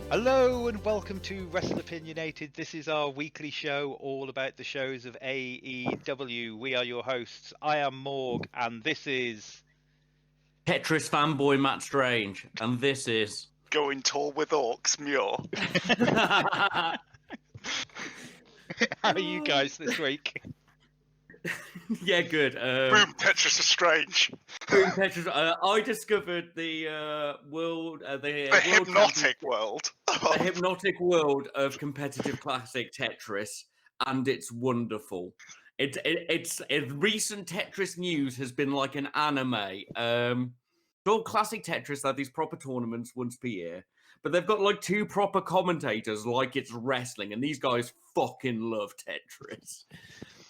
Hello and welcome to Wrestleopinionated. This is our weekly show all about the shows of AEW. We are your hosts. I am Morg and this is... Tetris fanboy Matt Strange, and this is... Going tall with orcs, Muir. How are you guys this week? Yeah, good. Boom, Tetris is strange. Boom, Tetris. I discovered the world... the hypnotic world. The hypnotic world of competitive classic Tetris, and it's wonderful. It's recent Tetris news has been like an anime. All classic Tetris, they have these proper tournaments once per year, but they've got like two proper commentators like it's wrestling, and these guys fucking love Tetris.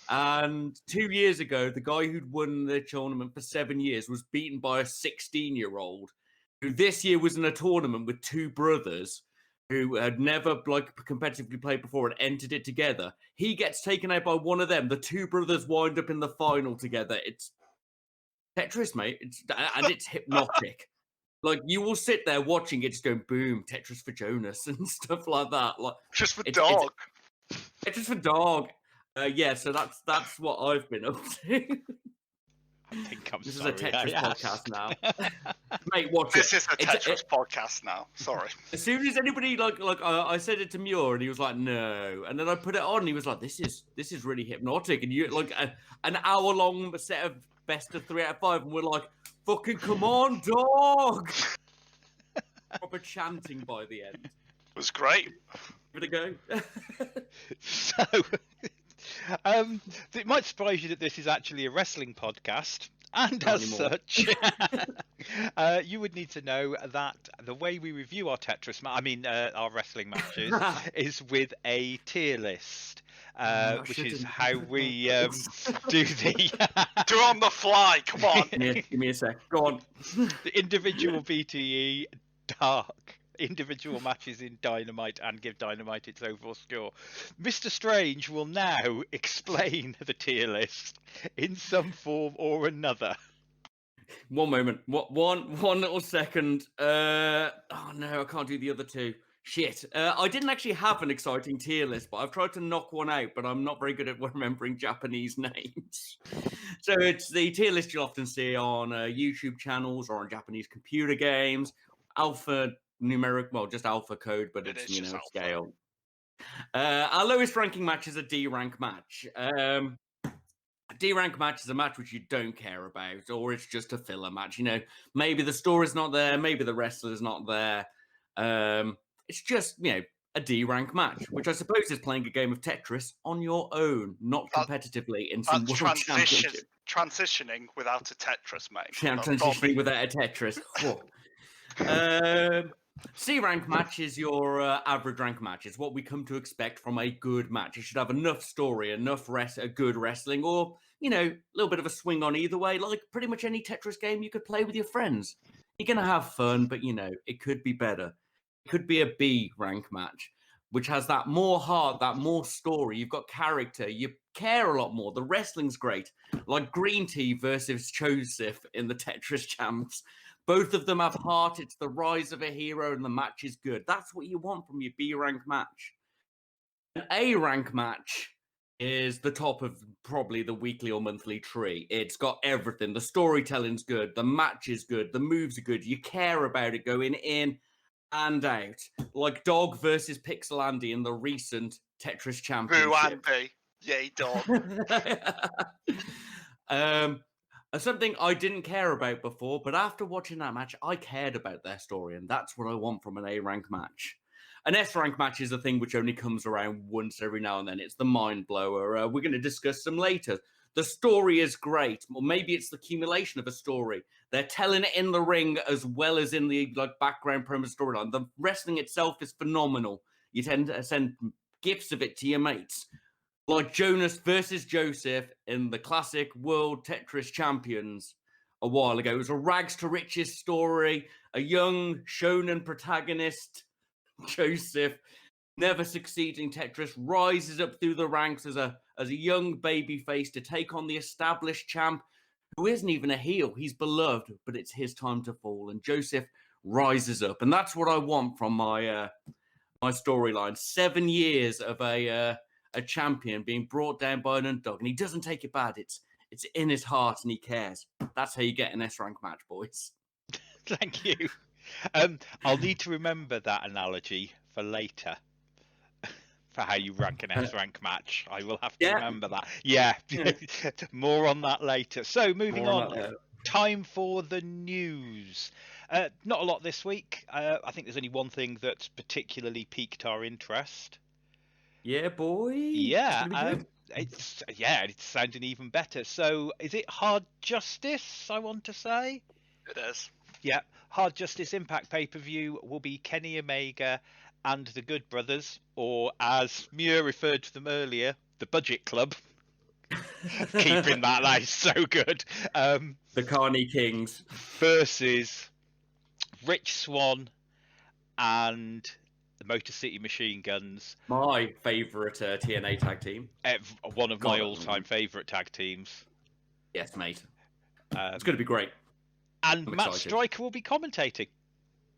And 2 years ago, the guy who'd won the tournament for 7 years was beaten by a 16-year-old who this year was in a tournament with two brothers who had never like competitively played before and entered it together. He gets taken out by one of them. The two brothers wind up in the final together. It's Tetris, mate. It's hypnotic. Like, you will sit there watching it, just going, boom, Tetris for Jonas and stuff like that. Like, just for dog. Tetris for dog. Yeah, so that's what I've been up to. I think I'm this sorry. Is a Tetris podcast now. Mate, watch this it. This is a Tetris podcast now. Sorry. As soon as anybody I said it to Muir and he was like, no. And then I put it on and he was like, this is really hypnotic. And you like an hour long set of best of 3 out of 5 and we're like, fucking come on, dog. Proper chanting by the end. It was great. Give it a go. So it might surprise you that this is actually a wrestling podcast, and Not as anymore. such, you would need to know that the way we review our Tetris, our wrestling matches, is with a tier list, which is how we do the do it on the fly. Come on. Give me a sec. Go on. the individual BTE dark. Individual matches in Dynamite and give Dynamite its overall score. Mr. Strange will now explain the tier list in some form or another. One moment. One little second. Oh no, I can't do the other two. Shit. I didn't actually have an exciting tier list, but I've tried to knock one out, but I'm not very good at remembering Japanese names. So it's the tier list you'll often see on YouTube channels or on Japanese computer games. Just alpha code, but it's scale. Our lowest ranking match is a D rank match. A D rank match is a match which you don't care about, or it's just a filler match. You know, maybe the story's not there, maybe the wrestler's not there. It's just, a D rank match, which I suppose is playing a game of Tetris on your own, not competitively in some world championship. Transitioning without a Tetris, mate. Transitioning without a Tetris. C rank match is your average rank match. It's what we come to expect from a good match. It should have enough story, enough good wrestling, or a little bit of a swing on either way. Like pretty much any Tetris game you could play with your friends. You're gonna have fun, but it could be better. It could be a B rank match, which has that more heart, that more story. You've got character. You care a lot more. The wrestling's great, like Green Tea versus Joseph in the Tetris Champs. Both of them have heart. It's the rise of a hero, and the match is good. That's what you want from your B rank match. An A rank match is the top of probably the weekly or monthly tree. It's got everything. The storytelling's good. The match is good. The moves are good. You care about it going in and out. Like Dog versus Pixel Andy in the recent Tetris Championship. Boo Andy. Yay, Dog. Something I didn't care about before, but after watching that match, I cared about their story, and that's what I want from an A-rank match. An S-rank match is a thing which only comes around once every now and then. It's the mind blower. We're going to discuss some later. The story is great, or maybe it's the accumulation of a story. They're telling it in the ring as well as in the background promo storyline. The wrestling itself is phenomenal. You tend to send gifs of it to your mates. Like Jonas versus Joseph in the classic World Tetris Champions a while ago. It was a rags to riches story. A young shonen protagonist, Joseph, never succeeding Tetris, rises up through the ranks as a young baby face to take on the established champ, who isn't even a heel. He's beloved, but it's his time to fall. And Joseph rises up. And that's what I want from my My storyline: 7 years of a champion being brought down by an underdog, and he doesn't take it bad. It's in his heart, and he cares. That's how you get an S rank match, boys. Thank you. I'll need to remember that analogy for later. For how you rank an S rank match. I will have to remember that. Yeah. More on that later. So moving on. Time for the news. Not a lot this week. I think there's only one thing that's particularly piqued our interest. Yeah, boy. Yeah. It's sounding even better. So is it Hard Justice, I want to say? It is. Yeah. Hard Justice Impact pay-per-view will be Kenny Omega and the Good Brothers, or as Muir referred to them earlier, the Budget Club. Keeping that is so good. The Carney Kings versus Rich Swann and the Motor City Machine Guns. My favourite TNA tag team. One of my all-time favourite tag teams. Yes, mate. It's going to be great. And Matt Striker will be commentating.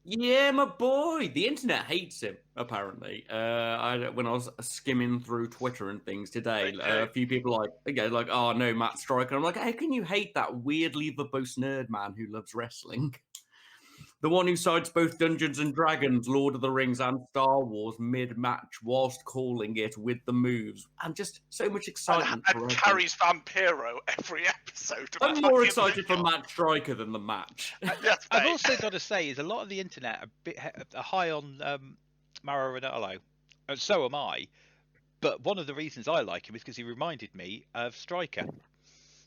Yeah, my boy. The internet hates him, apparently. When I was skimming through Twitter and things today, a few people like, oh no, Matt Striker. I'm like, how can you hate that weirdly verbose nerd man who loves wrestling? The one who cites both Dungeons and Dragons, Lord of the Rings, and Star Wars mid-match whilst calling it with the moves. And just so much excitement. And carries Vampiro every episode. I'm more excited for Matt Striker than the match. I've also got to say, is a lot of the internet are high on Mauro Ranallo. And so am I. But one of the reasons I like him is because he reminded me of Striker.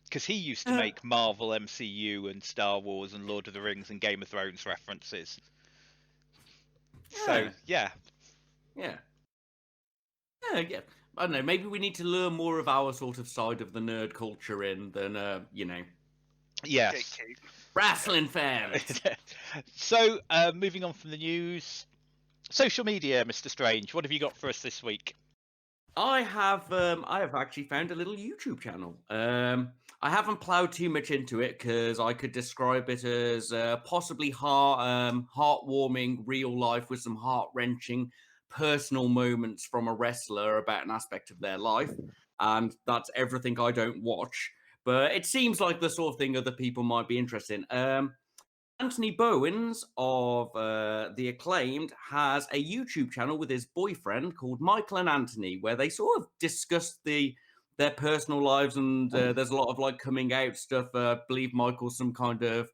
Because he used to make Marvel MCU and Star Wars and Lord of the Rings and Game of Thrones references. So, yeah. I don't know, maybe we need to learn more of our sort of side of the nerd culture in than, Yes. Wrestling fans. So, moving on from the news. Social media, Mr. Strange. What have you got for us this week? I have actually found a little YouTube channel. I haven't ploughed too much into it because I could describe it as possibly heartwarming, real life with some heart-wrenching personal moments from a wrestler about an aspect of their life. And that's everything I don't watch. But it seems like the sort of thing other people might be interested in. Anthony Bowens of The Acclaimed has a YouTube channel with his boyfriend called Michael and Anthony, where they sort of discuss their personal lives, and there's a lot of like coming out stuff. I believe Michael's some kind of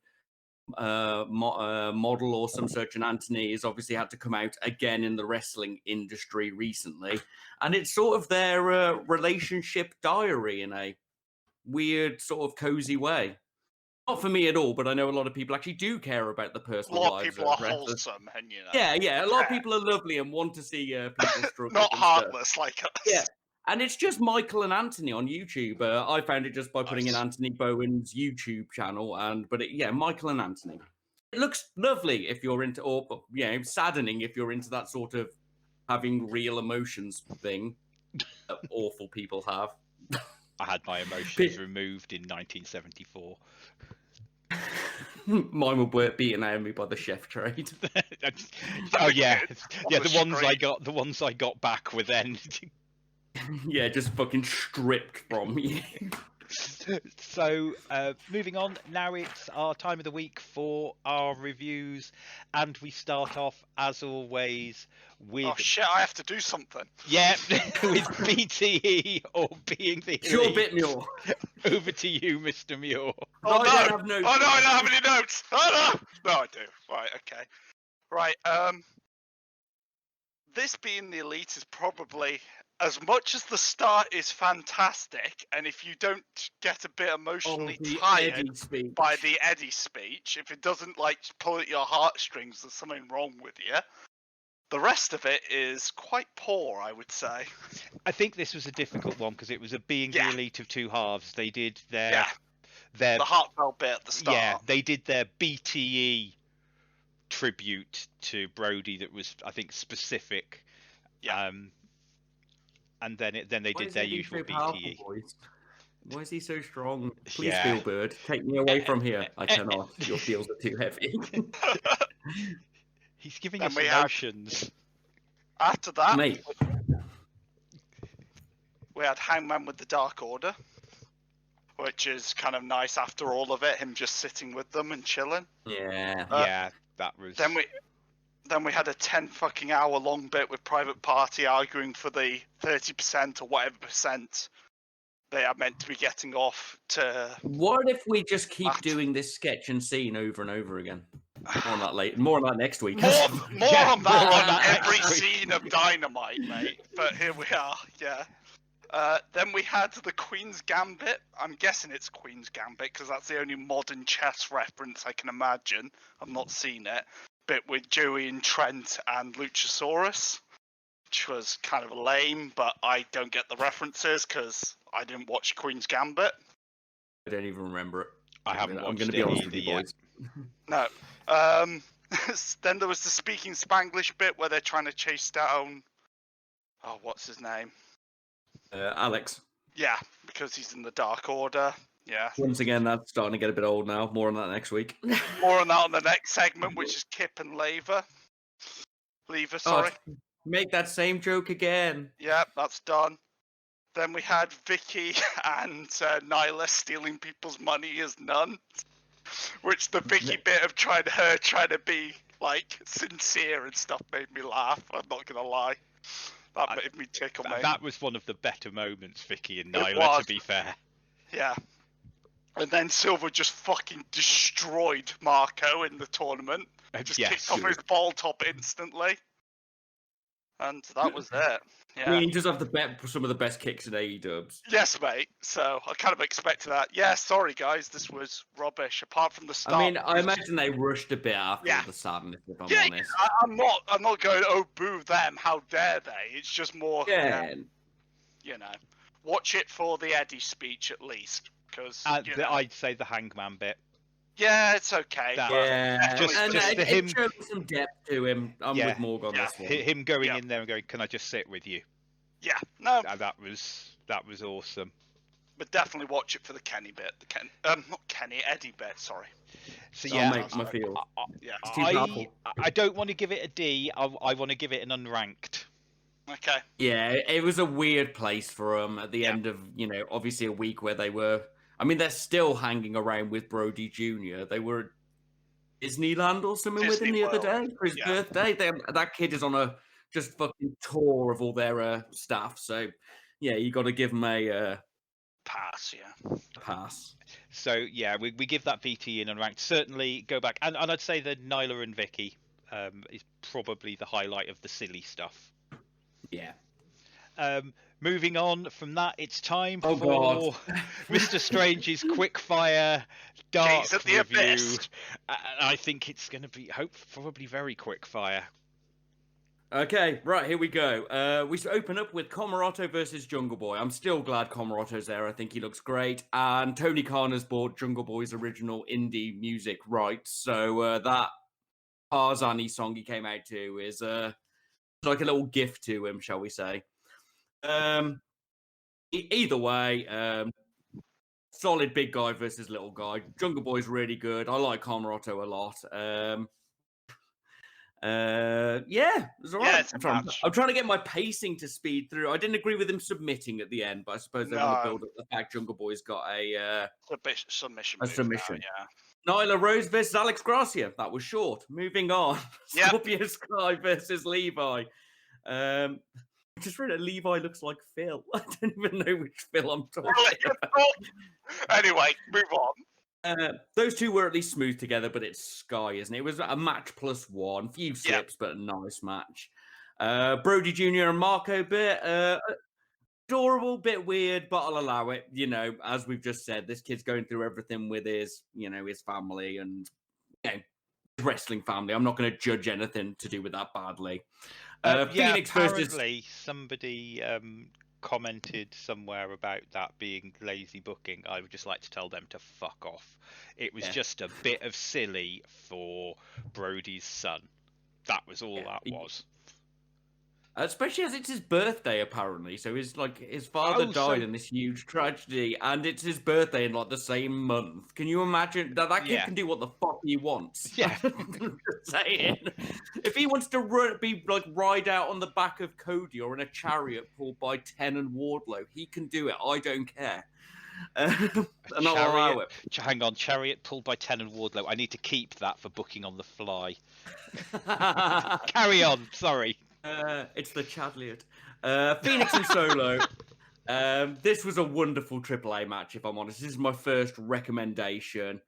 model or some such, and Anthony has obviously had to come out again in the wrestling industry recently, and it's sort of their relationship diary in a weird sort of cozy way. Not for me at all, but I know a lot of people actually do care about the personal lives. A lot of people are wholesome, and Yeah. A lot of people are lovely and want to see people struggle. Not heartless like us. Yeah, and it's just Michael and Anthony on YouTube. I found it just by putting in Anthony Bowen's YouTube channel, Michael and Anthony. It looks lovely if you're into, or saddening if you're into that sort of having real emotions thing that awful people have. I had my emotions removed in 1974. Mine were beaten out of me by the chef trade. Oh yeah, the ones I got back were then. Yeah, just fucking stripped from me. So, moving on, now it's our time of the week for our reviews, and we start off, as always, with... Oh shit, I have to do something. Yeah, with BTE, or Being the Elite. Sure bit, Muir. Over to you, Mr. Muir. Oh, no. I don't have notes. Oh, no, I don't have any notes. Oh, no. No, I do. Right, okay. Right, this Being the Elite is probably... As much as the start is fantastic, and if you don't get a bit emotionally tired by the Eddie speech, if it doesn't like pull at your heartstrings, there's something wrong with you. The rest of it is quite poor, I would say. I think this was a difficult one because it was a Being the Elite of two halves. They did the heartfelt bit at the start. Yeah, they did their BTE tribute to Brody that was, I think, specific. Yeah. And then they did their usual BTE. Why is he so strong? Please, Spielberg, take me away from here. I cannot. Your feels are too heavy. He's giving us emotions. After that, Mate. we had Hangman with the Dark Order, which is kind of nice after all of it, him just sitting with them and chilling. Yeah. Yeah, that was... Then we had a 10 fucking hour long bit with Private Party arguing for the 30% or whatever percent they are meant to be getting off to... What if we just keep doing this sketch and scene over and over again? More on that later. More on that next week. More Yeah, on that more on on that every next week. scene of Dynamite, mate. But here we are, yeah. Then we had the Queen's Gambit. I'm guessing it's Queen's Gambit because that's the only modern chess reference I can imagine. I've not seen it. Bit with Joey and Trent and Luchasaurus, which was kind of lame, but I don't get the references because I didn't watch Queen's Gambit. I don't even remember it. I haven't watched I'm going to it be honest with either you, boys. No. Then there was the Speaking Spanglish bit where they're trying to chase down... Oh, what's his name? Alex. Yeah, because he's in the Dark Order. Yeah. Once again, that's starting to get a bit old now. More on that next week. More on that on the next segment, which is Kip and Lever. Lever, sorry. Oh, make that same joke again. Yeah, that's done. Then we had Vicky and Nyla stealing people's money as nuns. Which the Vicky bit of trying to be like sincere and stuff made me laugh. I'm not gonna lie. That made me tickle, mate. That was one of the better moments, Vicky and Nyla, to be fair. Yeah. And then Silver just fucking destroyed Marco in the tournament. Just kicked off his ball top instantly. And that was it. Yeah. I mean, he does have some of the best kicks in AEW. Yes, mate. So I kind of expected that. Yeah, sorry guys, this was rubbish. Apart from the start. I mean, I imagine they rushed a bit after the sadness, if I'm honest. I'm not going, oh boo them, how dare they? It's just more you know. Watch it for the Eddie speech at least. Because I'd say the Hangman bit. Yeah, it's okay. It showed some depth to him. I'm with Morg on this one. Him going in there and going, "Can I just sit with you?" Yeah, no. That was awesome. But definitely watch it for the Kenny bit. Not Kenny, Eddie bit. Sorry. So yeah, I'll make my feel. I don't want to give it a D. I want to give it an unranked. Okay. Yeah, it was a weird place for them at the end of, obviously a week where they were. I mean, they're still hanging around with Brody Jr. They were at Disneyland or something with him the other day for his birthday. That kid is on a just fucking tour of all their staff. So, yeah, you got to give him a pass. Yeah, pass. So yeah, we give that VT in unranked. Certainly go back, and I'd say that Nyla and Vicky is probably the highlight of the silly stuff. Yeah. Moving on from that, it's time for God. Mr. Strange's quickfire dark at the review. abyss. I think it's going to be probably very quickfire. Okay, right, here we go. We open up with Comoroto versus Jungle Boy. I'm still glad Comorato's there. I think he looks great. And Tony Khan has bought Jungle Boy's original indie music rights. So that Tarzan-y song he came out to is like a little gift to him, shall we say. Either way, solid big guy versus little guy. Jungle Boy's really good. I like Comoroto a lot. It's all right. I'm trying to get my pacing to speed through. I didn't agree with him submitting at the end, but I suppose they want to build up the fact Jungle Boy's got a submission. Now, Nyla Rose versus Alex Gracia. That was short. Moving on. Yep. Scorpio Sky versus Levi. Just read it. Levi looks like Phil. I don't even know which Phil I'm talking about. Anyway, move on. Those two were at least smooth together, but it's Sky, isn't it? It was a match +1, few slips, but a nice match. Brody Jr. and Marco bit, adorable, bit weird, but I'll allow it. As we've just said, this kid's going through everything with his family and his wrestling family. I'm not going to judge anything to do with that badly. Phoenix apparently somebody commented somewhere about that being lazy booking. I would just like to tell them to fuck off. It was just a bit of silly for Brody's son. That was all that was. Especially as it's his birthday, apparently. So his father died in this huge tragedy, and it's his birthday in like the same month. Can you imagine that kid can do what the fuck he wants? Yeah. I'm just saying. If he wants to ride out on the back of Cody or in a chariot pulled by Ten and Wardlow, he can do it. I don't care. And I'll allow it. Hang on, chariot pulled by Ten and Wardlow. I need to keep that for booking on the fly. Carry on. Sorry. It's the Chadliot. Fenix and Solo. This was a wonderful AAA match, if I'm honest. This is my first recommendation.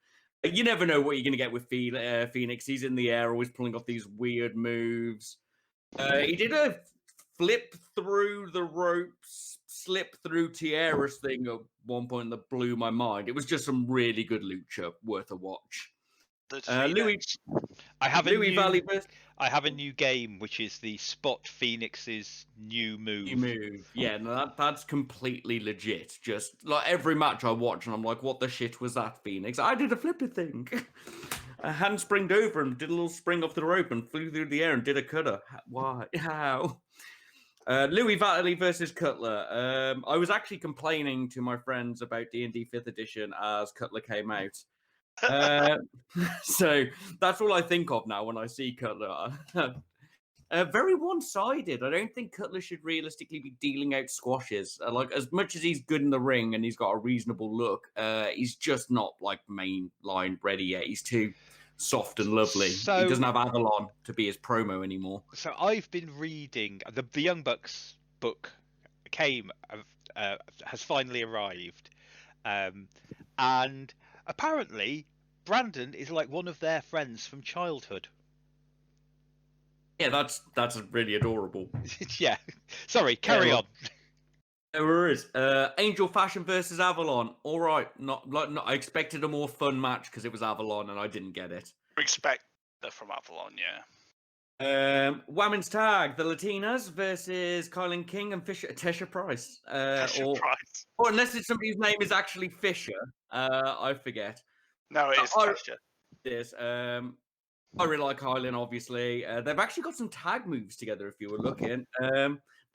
You never know what you're going to get with Fenix. He's in the air, always pulling off these weird moves. He did a flip through the ropes, slip through Tierra's thing at one point that blew my mind. It was just some really good lucha, worth a watch. I have a new game, which is the Spot Phoenix's new move. Yeah, no, that's completely legit. Just like every match I watch, and I'm like, what the shit was that, Phoenix? I did a flippy thing. I handspringed over and did a little spring off the rope and flew through the air and did a cutter. Why? How? Louis Valley versus Cutler. I was actually complaining to my friends about D&D 5th edition as Cutler came out. So that's all I think of now when I see Cutler. Very one-sided. I don't think Cutler should realistically be dealing out squashes. Like, as much as he's good in the ring and he's got a reasonable look, he's just not like main line ready yet. He's too soft and lovely. So, he doesn't have Avalon to be his promo anymore. So I've been reading the Young Bucks book has finally arrived, and apparently Brandon is like one of their friends from childhood. Yeah, that's really adorable. Yeah. Sorry, carry on. No worries. Angel Fashion versus Avalon. All right. Not. I expected a more fun match because it was Avalon and I didn't get it. Expect that from Avalon, yeah. Women's tag, the Latinas versus Kylan King and Tesha Price. Price. Or unless it's somebody whose name is actually Fisher. I forget. No, it is Tesha. Yes. I really like Kylan, obviously. They've actually got some tag moves together, if you were looking.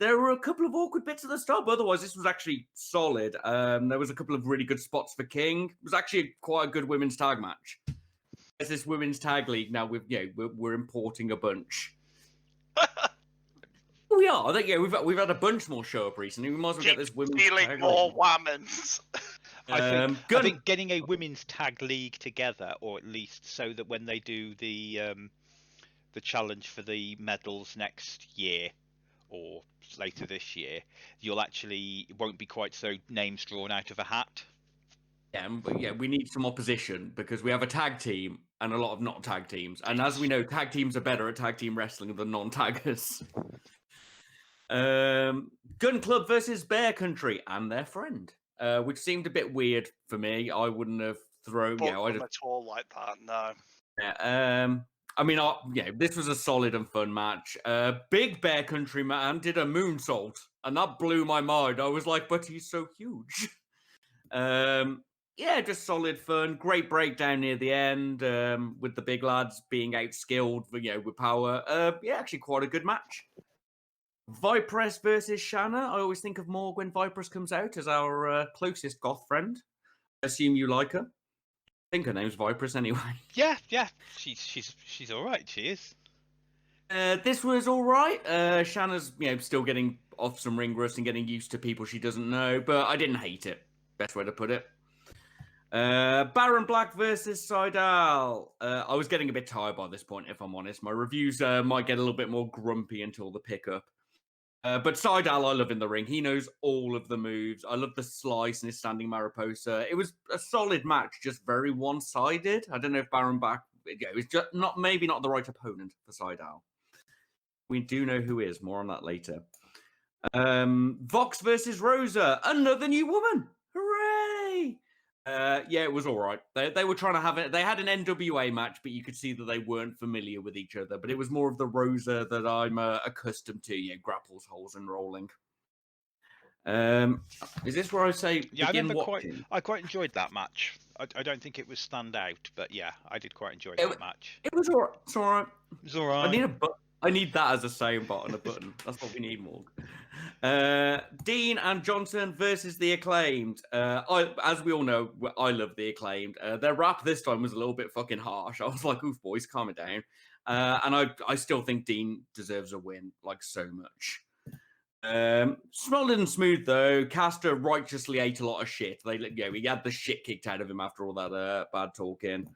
There were a couple of awkward bits at the start, but otherwise this was actually solid. There was a couple of really good spots for King. It was actually quite a good women's tag match. There's this women's tag league now. We're importing a bunch. We are. I think we've had a bunch more show up recently. We might as well get this women's tag more women's. I think getting a women's tag league together, or at least so that when they do the challenge for the medals next year or later this year, it won't be quite so names drawn out of a hat. Yeah, we need some opposition because we have a tag team and a lot of not tag teams. And as we know, tag teams are better at tag team wrestling than non-taggers. Gun Club versus Bear Country and their friend, which seemed a bit weird for me. I wouldn't have thrown them at all like that. No. Yeah. I mean, this was a solid and fun match. Big Bear Country man did a moonsault, and that blew my mind. I was like, but he's so huge. Yeah, just solid fun. Great breakdown near the end, with the big lads being outskilled, with power. Yeah, actually quite a good match. Vipress versus Shanna. I always think of Morg when Vipress comes out as our closest goth friend. I assume you like her. I think her name's Vipress anyway. Yeah. She's all right. She is. This was all right. Shanna's still getting off some ring rust and getting used to people she doesn't know, but I didn't hate it. Best way to put it. Baron Black versus Seidel. I was getting a bit tired by this point, if I'm honest. My reviews might get a little bit more grumpy until the pickup. But Seidel, I love in the ring. He knows all of the moves. I love the slice and his standing Mariposa. It was a solid match, just very one-sided. I don't know if Baron Black, it was just maybe not the right opponent for Seidel. We do know who is. More on that later. Vox versus Rosa. Another new woman. Hooray! Yeah, it was all right. They were trying to have it. They had an NWA match, but you could see that they weren't familiar with each other. But it was more of the Rosa that I'm accustomed to. Grapples, holes, and rolling. Is this where I say? Yeah, I quite enjoyed that match. I don't think it was stand out, but yeah, I did quite enjoy that match. It was all right. It's all right. It was all right. I need that as a soundbot on a button. That's what we need, Morg. Dean and Johnson versus the Acclaimed. As we all know, I love the Acclaimed. Their rap this time was a little bit fucking harsh. I was like, oof, boys, calm it down. And I still think Dean deserves a win, like so much. Solid and smooth though. Caster righteously ate a lot of shit. He had the shit kicked out of him after all that bad talking.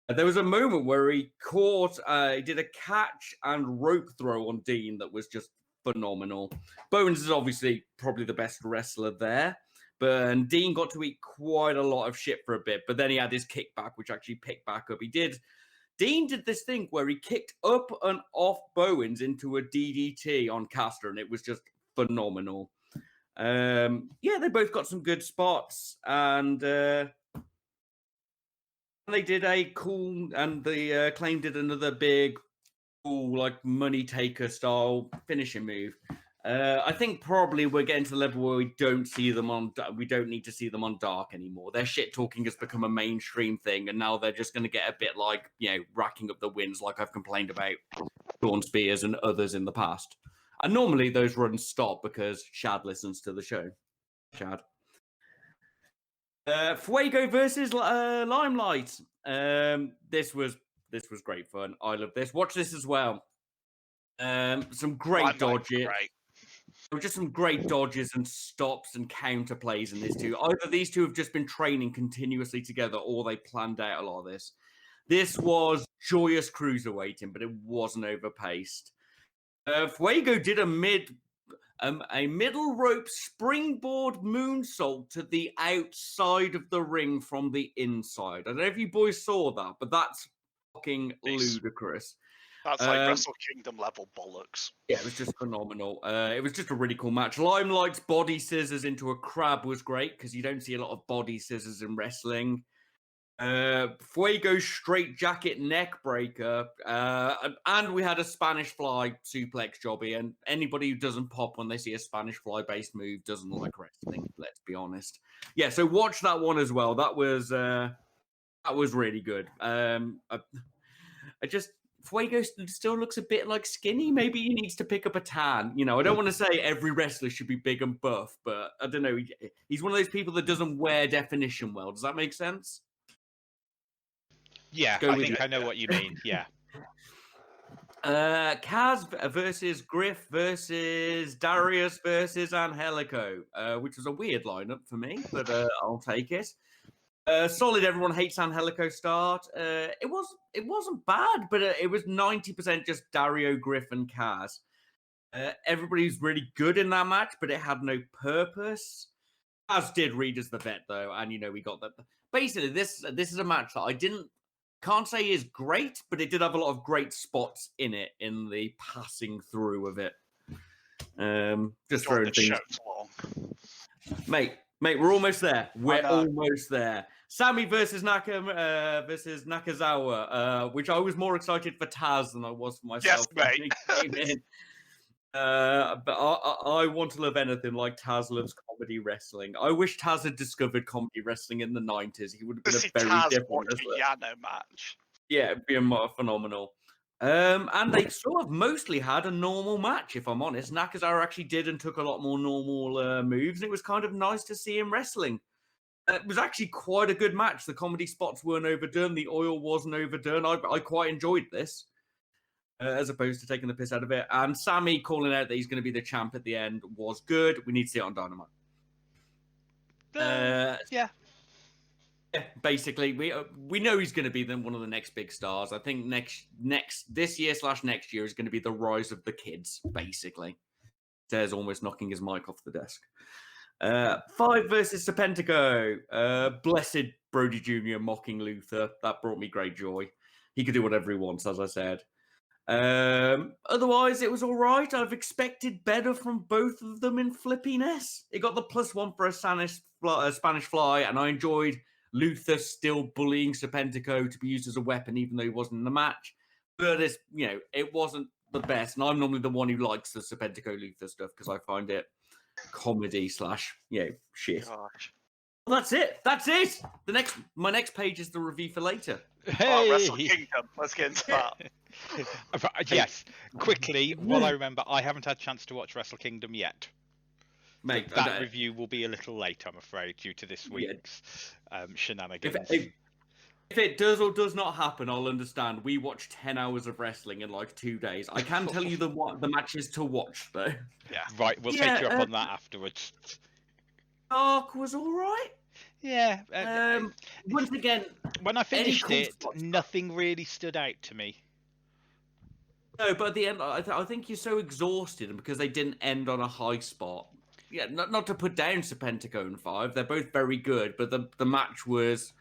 There was a moment where he did a catch and rope throw on Dean that was just phenomenal. Bowens is obviously probably the best wrestler there, and Dean got to eat quite a lot of shit for a bit, but then he had his kickback, which actually picked back up. Dean did this thing where he kicked up and off Bowens into a DDT on Caster, and it was just phenomenal. They both got some good spots, and they did a cool, and the Acclaim did another big, cool, like money taker style finishing move. I think probably we're getting to the level where we don't need to see them on Dark anymore. Their shit talking has become a mainstream thing, and now they're just going to get a bit like, racking up the wins, like I've complained about Dawn Spears and others in the past. And normally those runs stop because Shad listens to the show. Shad. Fuego versus Limelight. This was great fun. I love this. Watch this as well. Some great dodges. There were just some great dodges and stops and counter plays in this too. Either these two have just been training continuously together, or they planned out a lot of this. This was joyous cruiserweighting, but it wasn't overpaced. Fuego did a middle rope springboard moonsault to the outside of the ring from the inside. I don't know if you boys saw that, but that's fucking ludicrous. That's like Wrestle Kingdom level bollocks. Yeah, it was just phenomenal. It was just a really cool match. Limelight's body scissors into a crab was great because you don't see a lot of body scissors in wrestling. Fuego's straight jacket neck breaker, and we had a Spanish fly suplex jobby, and anybody who doesn't pop when they see a Spanish fly based move doesn't like wrestling, let's be honest. Yeah, so watch that one as well. That was really good. Fuego still looks a bit like skinny. Maybe he needs to pick up a tan. I don't want to say every wrestler should be big and buff, but I don't know. He's one of those people that doesn't wear definition well. Does that make sense? Yeah, I think I know what you mean. Yeah. Kaz versus Griff versus Darius versus Angelico, which was a weird lineup for me, but I'll take it. Solid. Everyone hates Angelico start. It wasn't bad, but it was 90% just Dario, Griff, and Kaz. Everybody's really good in that match, but it had no purpose. Kaz did read as the vet though, and we got that. Basically, this is a match that can't say is great, but it did have a lot of great spots in it, in the passing through of it. Just throwing things. Mate, we're almost there. We're almost there. Sammy versus Nakazawa, which I was more excited for Taz than I was for myself. Yes, mate. But I want to love anything like Taz loves comedy wrestling. I wish Taz had discovered comedy wrestling in the 90s. He would have been a very different wrestler. Yano match. Yeah, it'd be phenomenal. And they sort of mostly had a normal match, if I'm honest. Nakazawa actually did and took a lot more normal moves, and it was kind of nice to see him wrestling. It was actually quite a good match. The comedy spots weren't overdone. The oil wasn't overdone. I quite enjoyed this. As opposed to taking the piss out of it. And Sammy calling out that he's going to be the champ at the end was good. We need to see it on Dynamite. Yeah, basically, we know he's going to be one of the next big stars. I think this year / next year is going to be the rise of the kids, basically. There's almost knocking his mic off the desk. 5 versus Serpentico. Blessed Brody Jr. mocking Luther. That brought me great joy. He could do whatever he wants, as I said. Otherwise, it was all right. I've expected better from both of them in flippiness. It got the +1 for a Spanish fly, and I enjoyed Luther still bullying Serpentico to be used as a weapon, even though he wasn't in the match. But it wasn't the best, and I'm normally the one who likes the Serpentico Luther stuff because I find it comedy / shit. Gosh. That's it. That's it. My next page is the review for later. Hey! Wrestle Kingdom. Let's get into that. Yes, quickly, while I remember, I haven't had a chance to watch Wrestle Kingdom yet. Mate, That review will be a little late, I'm afraid, due to this week's shenanigans. If it does or does not happen, I'll understand. We watched 10 hours of wrestling in like 2 days. I can tell you the matches to watch, though. Yeah. Right, we'll take you up on that afterwards. Dark was all right. Yeah. Once again, when I finished it, nothing really stood out to me. No, but at the end, I think you're so exhausted, and because they didn't end on a high spot. Yeah, not to put down Serpentico and 5. They're both very good, but the match was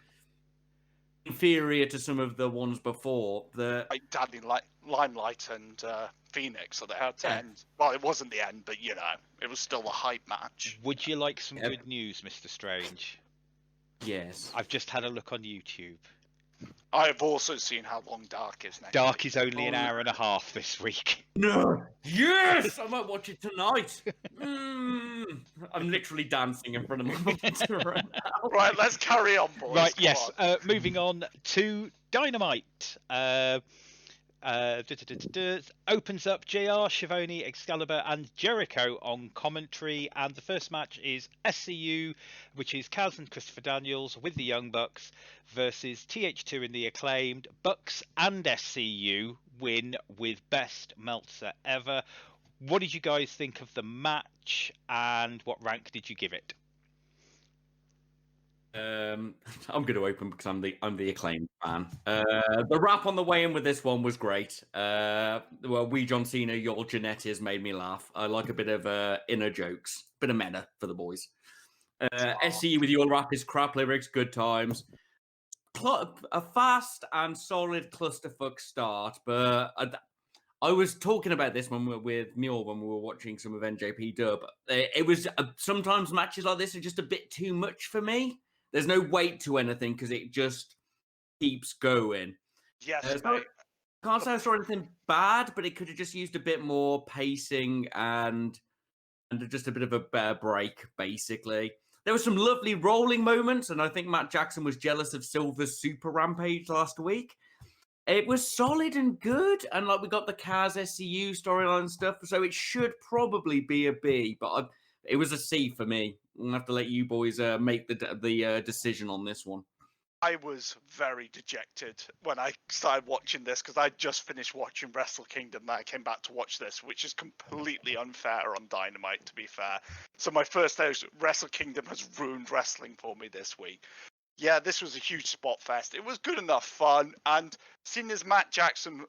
inferior to some of the ones before. Like Daddy Limelight and Fenix, so they had to end. Well, it wasn't the end, but it was still a hype match. Would you like some good news, Mr. Strange? Yes. I've just had a look on YouTube. I have also seen how long Dark is next. Dark is only an hour and a half this week. No. Yes, I might watch it tonight. I'm literally dancing in front of my monitor right now. Right, let's carry on, boys. Right, yes. Moving on to Dynamite. Opens up JR, Schiavone, Excalibur and Jericho on commentary, and the first match is SCU, which is Kaz and Christopher Daniels with the Young Bucks versus TH2 and the Acclaimed. Bucks and SCU win with best Meltzer ever. What did you guys think of the match, and what rank did you give it? I'm going to open because I'm the Acclaimed fan. The rap on the way in with this one was great. Well, we John Cena, your Janettis made me laugh. I like a bit of inner jokes, bit of meta for the boys. SCU with your rap is crap lyrics, good times. A fast and solid clusterfuck start, but I was talking about this with Muir when we were watching some of NJP Dub. It was sometimes matches like this are just a bit too much for me. There's no weight to anything because it just keeps going. Yes, can't say I saw anything bad, but it could have just used a bit more pacing and just a bit of a better break, basically. There were some lovely rolling moments, and I think Matt Jackson was jealous of Silver's super rampage last week. It was solid and good, and like we got the Kaz SCU storyline and stuff, so it should probably be a B, but it was a C for me. I'm gonna have to let you boys make the decision on this one. I was very dejected when I started watching this because I just finished watching Wrestle Kingdom. That I came back to watch this, which is completely unfair on Dynamite, to be fair. So my first day of Wrestle Kingdom has ruined wrestling for me this week. Yeah, this was a huge spot fest. It was good enough fun, and seeing as Nick Jackson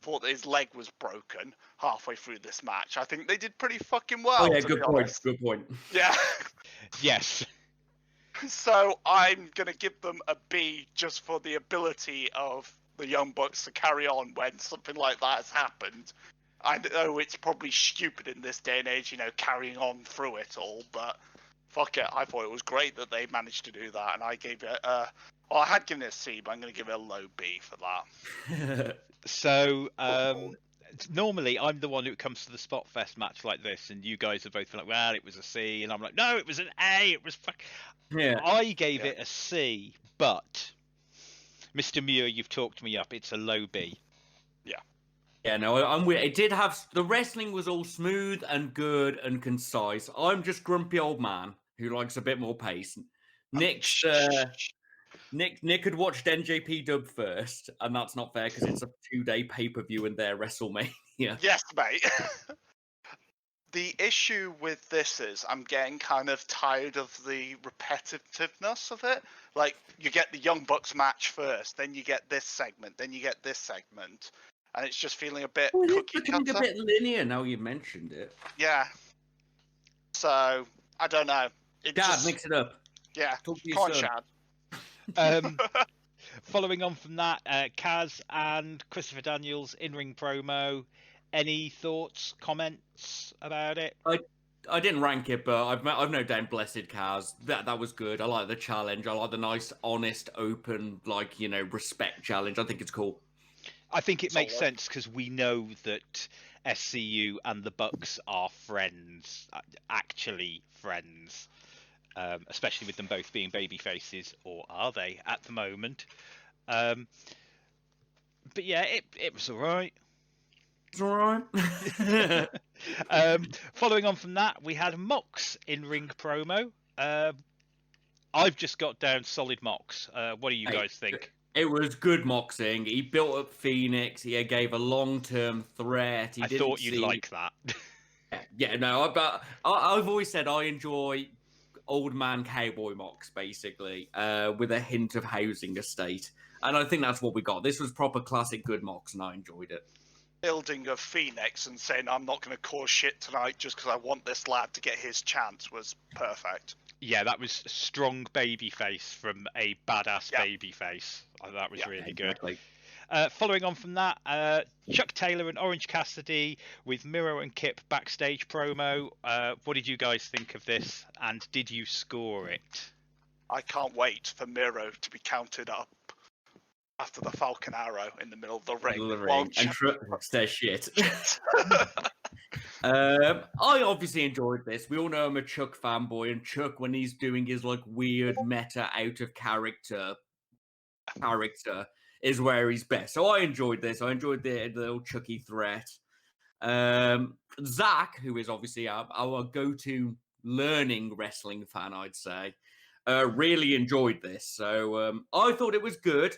thought that his leg was broken halfway through this match, I think they did pretty fucking well. Oh yeah, good point. Yeah. Yes. So I'm going to give them a B just for the ability of the Young Bucks to carry on when something like that has happened. I know it's probably stupid in this day and age, carrying on through it all, but fuck it. I thought it was great that they managed to do that, and I gave it I had given it a C, but I'm going to give it a low B for that. So, normally I'm the one who comes to the Spot Fest match like this, and you guys are both like, well, it was a C, and I'm like, no, it was an A, it was Yeah. I gave it a C, but Mr. Muir, you've talked me up. It's a low B. Yeah, no, I'm weird. It did have the wrestling was all smooth and good and concise. I'm just grumpy old man who likes a bit more pace. Nick had watched NJP Dub first, and that's not fair because it's a 2-day pay-per-view in their WrestleMania. Yes, mate. The issue with this is I'm getting kind of tired of the repetitiveness of it. Like, you get the Young Bucks match first, then you get this segment, then you get this segment, and it's just feeling a bit cookie cutter. It's a bit linear now you mentioned it. Yeah. So, I don't know. Dad, mix it up. Yeah. Talk to your Come on, son. Chad. Following on from that, Kaz and Christopher Daniels in-ring promo. Any thoughts, comments about it? I didn't rank it, but I've no doubt Blessed Kaz. That was good. I like the challenge. I like the nice, honest, open, respect challenge. I think it's cool. I think it makes sense because we know that SCU and the Bucks are friends, actually friends. especially with them both being baby faces, or are they at the moment? But yeah, it was all right. It's all right. Following on from that, we had Mox in ring promo. I've just got down solid Mox. What do you guys think? It was good moxing. He built up Fenix. He gave a long-term threat. I thought you'd like that. Yeah, no, but I've always said I enjoy old man cowboy Mox, basically, with a hint of housing estate. And I think that's what we got. This was proper classic good Mox, and I enjoyed it. Building of Fenix and saying, I'm not going to cause shit tonight just because I want this lad to get his chance was perfect. Yeah, that was a strong baby face from a badass baby face. That was really good. Following on from that, Chuck Taylor and Orange Cassidy with Miro and Kip backstage promo. What did you guys think of this, and did you score it? I can't wait for Miro to be counted up after the Falcon Arrow in the middle of the ring. And their shit. I obviously enjoyed this. We all know I'm a Chuck fanboy, and Chuck, when he's doing his like weird meta out of character is where he's best. So I enjoyed this. I enjoyed the little Chucky threat. Zach, who is obviously our go-to learning wrestling fan, I'd say, really enjoyed this. So I thought it was good.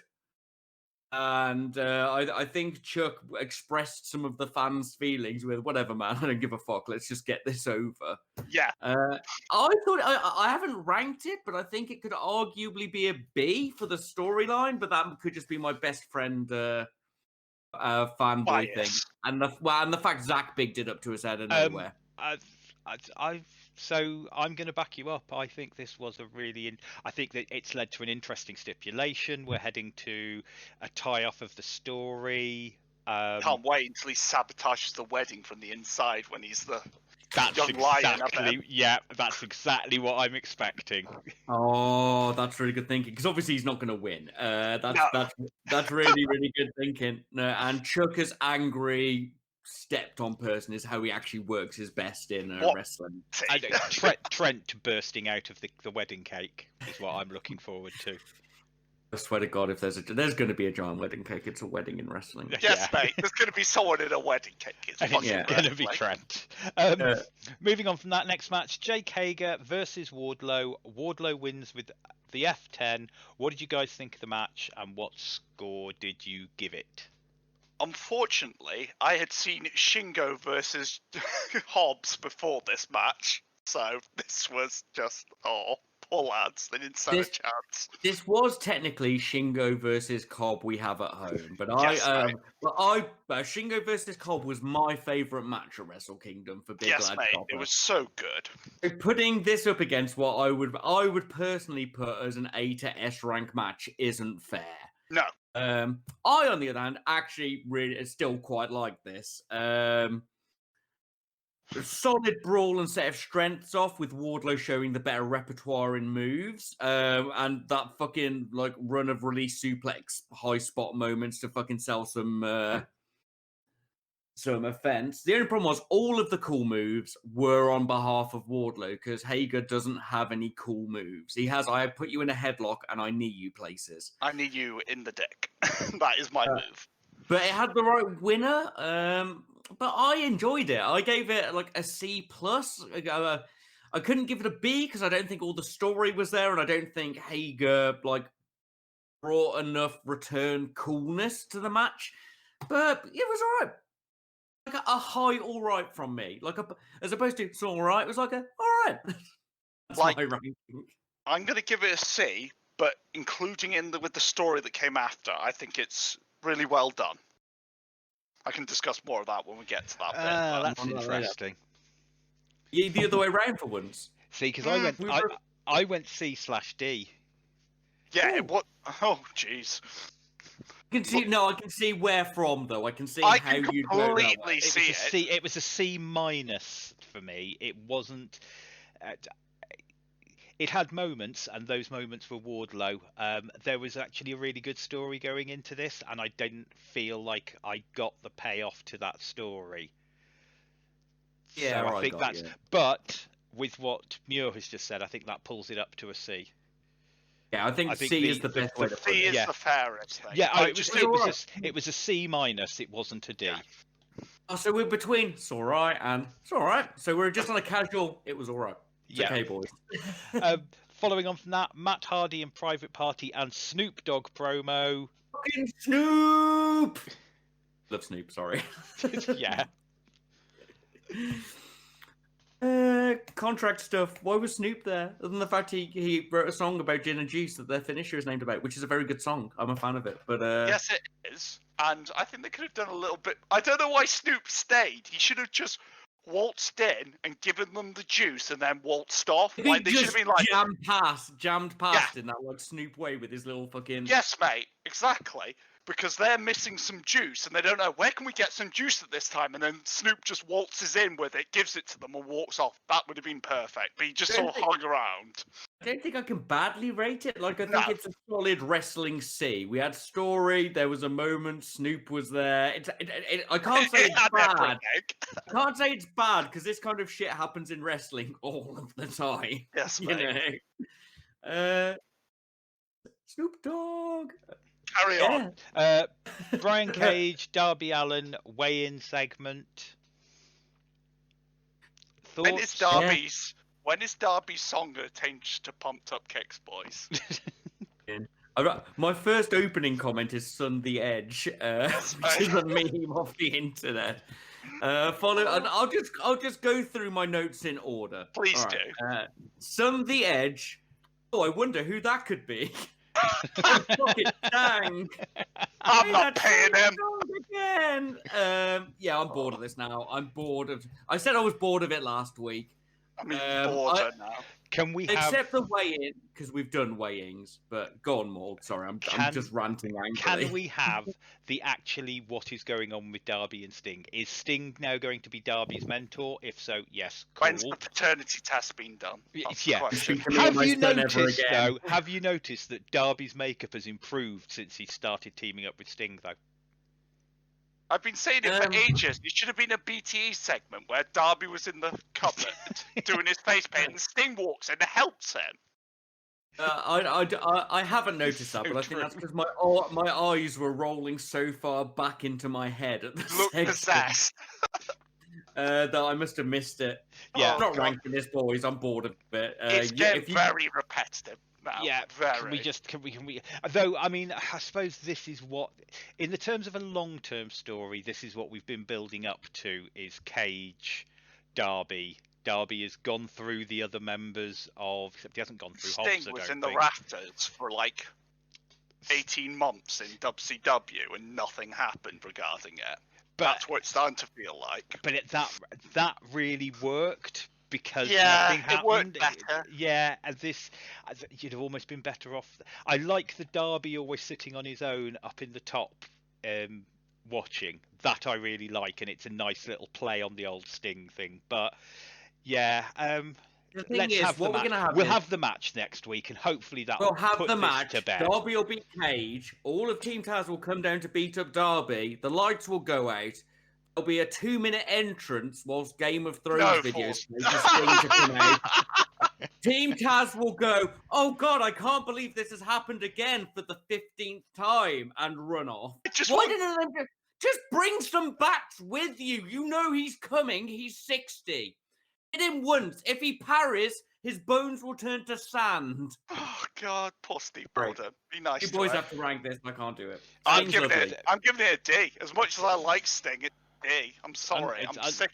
And I think Chuck expressed some of the fans' feelings with, whatever, man, I don't give a fuck. Let's just get this over. Yeah. I thought, I haven't ranked it, but I think it could arguably be a B for the storyline, but that could just be my best friend fanboy thing. And the fact Zach bigged it up to us out of nowhere. So I'm going to back you up. I think this was I think that it's led to an interesting stipulation. We're heading to a tie-off of the story. Can't wait until he sabotages the wedding from the inside when he's the young lion. Yeah, that's exactly what I'm expecting. Oh, that's really good thinking. Because obviously he's not going to win. That's really, really good thinking. No, and Chuck is angry. Stepped on person is how he actually works his best in wrestling. Trent bursting out of the wedding cake is what I'm looking forward to. I swear to God, if there's going to be a giant wedding cake, it's a wedding in wrestling. Yes, mate. There's going to be someone in a wedding cake. It's going to be Trent. Moving on from that next match, Jake Hager versus Wardlow. Wardlow wins with the F10. What did you guys think of the match, and what score did you give it? Unfortunately, I had seen Shingo versus Hobbs before this match, so this was just, poor lads, they didn't stand a chance. This was technically Shingo versus Cobb we have at home, but Shingo versus Cobb was my favourite match at Wrestle Kingdom for Big Lad Copper. It was so good. Putting this up against what I would personally put as an A to S rank match isn't fair. No. I, on the other hand, actually really still quite like this. Solid brawl and set of strengths off with Wardlow showing the better repertoire in moves, and that fucking like run of release suplex high spot moments to fucking sell some offense. The only problem was all of the cool moves were on behalf of Wardlow because Hager doesn't have any cool moves. He has, I put you in a headlock and I knee you places. I knee you in the dick. That is my move. But it had the right winner. But I enjoyed it. I gave it like a C+. I couldn't give it a B because I don't think all the story was there, and I don't think Hager like brought enough return coolness to the match. But it was all right. Like a high all right from me. As opposed to it's all right, it was like a all right. That's my ranking. I'm going to give it a C, but including with the story that came after, I think it's really well done. I can discuss more of that when we get to that bit. That's interesting. Yeah, the other way around for once. See, because I went C/D. Yeah, what? Oh, jeez. I can see where from though. I can see how you completely see it. It was a C- for me. It wasn't. It had moments, and those moments were Wardlow. There was actually a really good story going into this, and I didn't feel like I got the payoff to that story. Yeah, so I think But with what Muir has just said, I think that pulls it up to a C. Yeah, I think C is the best way to put it. C is the fairest thing. Yeah, it was a C minus. It wasn't a D. Yeah. Oh, so we're between it's all right and it's all right. So we're just on a casual. It was all right. It's okay, boys. Following on from that, Matt Hardy and Private Party and Snoop Dogg promo. Fucking Snoop. Love Snoop. Sorry. Yeah. Contract stuff. Why was Snoop there? Other than the fact he wrote a song about gin and juice that their finisher is named about, which is a very good song. I'm a fan of it. But yes, it is. And I think they could have done a little bit. I don't know why Snoop stayed. He should have just waltzed in and given them the juice and then waltzed off. Like they should have been like jammed past in that like Snoop way with his little fucking. Yes, mate. Exactly. Because they're missing some juice and they don't know where can we get some juice at this time, and then Snoop just waltzes in with it, gives it to them, and walks off. That would have been perfect. But he just sort of hung around. I don't think I can badly rate it. Like I think it's a solid wrestling C. We had story. There was a moment. Snoop was there. I can't say it's bad. I can't say it's bad because this kind of shit happens in wrestling all of the time. Yes, you know. Snoop Dogg. Carry on. Brian Cage, Darby Allin, weigh-in segment. Thoughts? When is Darby's song going to change to Pumped Up Kicks, boys? My first opening comment is "Son the Edge," which is a meme off the internet. I'll just go through my notes in order. Please do. Son the Edge. Oh, I wonder who that could be. Fucking dang! I'm not paying him again. Yeah, I'm bored of this now. I'm bored of. I said I was bored of it last week. I'm bored now. Can we except the weigh-in because we've done weigh-ins? But go on, Morg. Sorry, I'm just ranting angrily. Can we have what is going on with Darby and Sting? Is Sting now going to be Darby's mentor? If so, yes. Cool. When's the paternity test been done? That's yeah. Have you noticed that Darby's makeup has improved since he started teaming up with Sting, though? I've been saying it for ages. It should have been a BTE segment where Darby was in the cupboard doing his face paint and Sting walks in and helps him. I haven't noticed that, but I think that's because my eyes were rolling so far back into my head at the possessed. That I must have missed it. Yeah, I'm not ranking this, boys. I'm bored of it. It's getting very repetitive. Now. Yeah, very. Can we? Though, I mean, I suppose this is what, in the terms of a long-term story, this is what we've been building up to: is Cage, Darby. Darby has gone through the other members of. Except he hasn't gone through. Sting Hobbs, was in the rafters for like 18 months in WCW, and nothing happened regarding it. But that's what it's starting to feel like. But that really worked. Because nothing happened. It worked better. Yeah, you'd have almost been better off. I like the Darby always sitting on his own up in the top, watching. That I really like, and it's a nice little play on the old Sting thing. But yeah, let's have the match. We'll have the match next week, and hopefully that will put the match to bed. Darby will beat Cage. All of Team Taz will come down to beat up Darby. The lights will go out. There'll be a 2-minute entrance whilst Game of Thrones videos come out. Team Taz will go, "Oh God, I can't believe this has happened again for the 15th time," and run off. Why didn't they just bring some bats with you? You know he's coming. He's 60. Hit him once. If he parries, his bones will turn to sand. Oh God, poor Steve Broden. Be nice. You boys have to rank this. I can't do it. I'm giving it a D. As much as I like Sting, it's a D. I'm sorry. I'm sick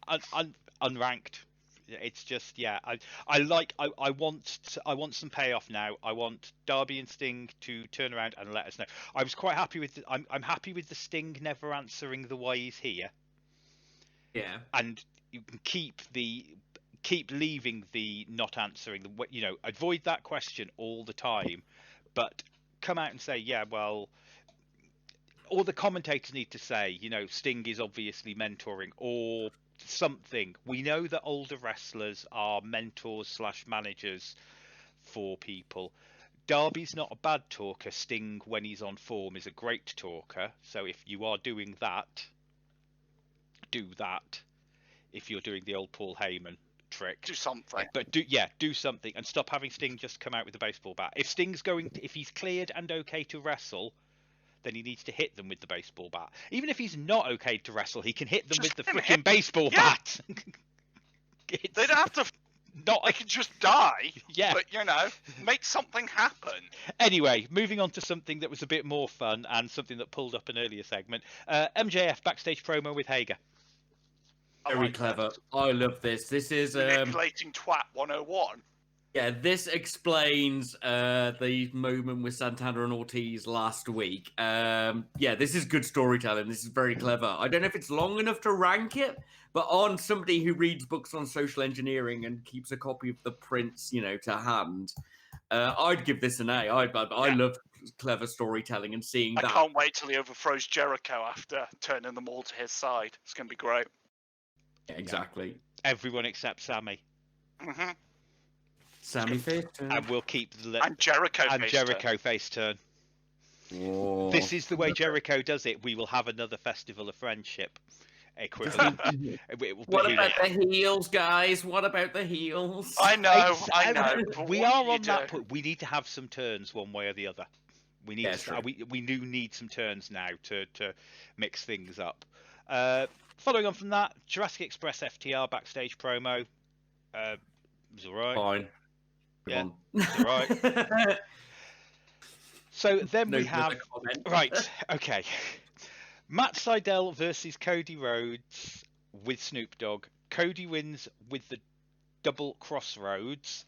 of it. Unranked. It's just I want some payoff now. I want Darby and Sting to turn around and let us know. I was quite happy with I'm happy with the Sting never answering the why he's here. Yeah. And you can keep leaving the not answering the avoid that question all the time, but come out and say, yeah, well, or the commentators need to say, Sting is obviously mentoring or something. We know that older wrestlers are mentors / managers for people. Darby's not a bad talker. Sting, when he's on form, is a great talker. So if you are doing that, do that. If you're doing the old Paul Heyman, trick. Do something. But do something and stop having Sting just come out with a baseball bat. If Sting's if he's cleared and okay to wrestle, then he needs to hit them with the baseball bat. Even if he's not okay to wrestle, he can hit them with the freaking baseball bat. They don't have to. They can just die. Yeah. But make something happen. Anyway, moving on to something that was a bit more fun and something that pulled up an earlier segment. MJF backstage promo with Hager. Very clever. I love this. This is manipulating twat 101. Yeah, this explains the moment with Santana and Ortiz last week. This is good storytelling. This is very clever. I don't know if it's long enough to rank it, but on somebody who reads books on social engineering and keeps a copy of the prints, to hand, I'd give this an A. I love clever storytelling and seeing that. I can't wait till he overthrows Jericho after turning them all to his side. It's going to be great. Yeah, exactly. Everyone except Sammy. Mm-hmm. Sammy face turn. And we'll keep and Jericho face turn. Whoa. This is the way Jericho does it. We will have another festival of friendship. Equivalent. What about the heels, guys? What about the heels? I know. We are on that point. We need to have some turns one way or the other. We need we do need some turns now to mix things up. Following on from that, Jurassic Express FTR backstage promo. It was alright. Fine. Yeah, it's alright. So then we have okay. Matt Seidel versus Cody Rhodes with Snoop Dogg. Cody wins with the double crossroads.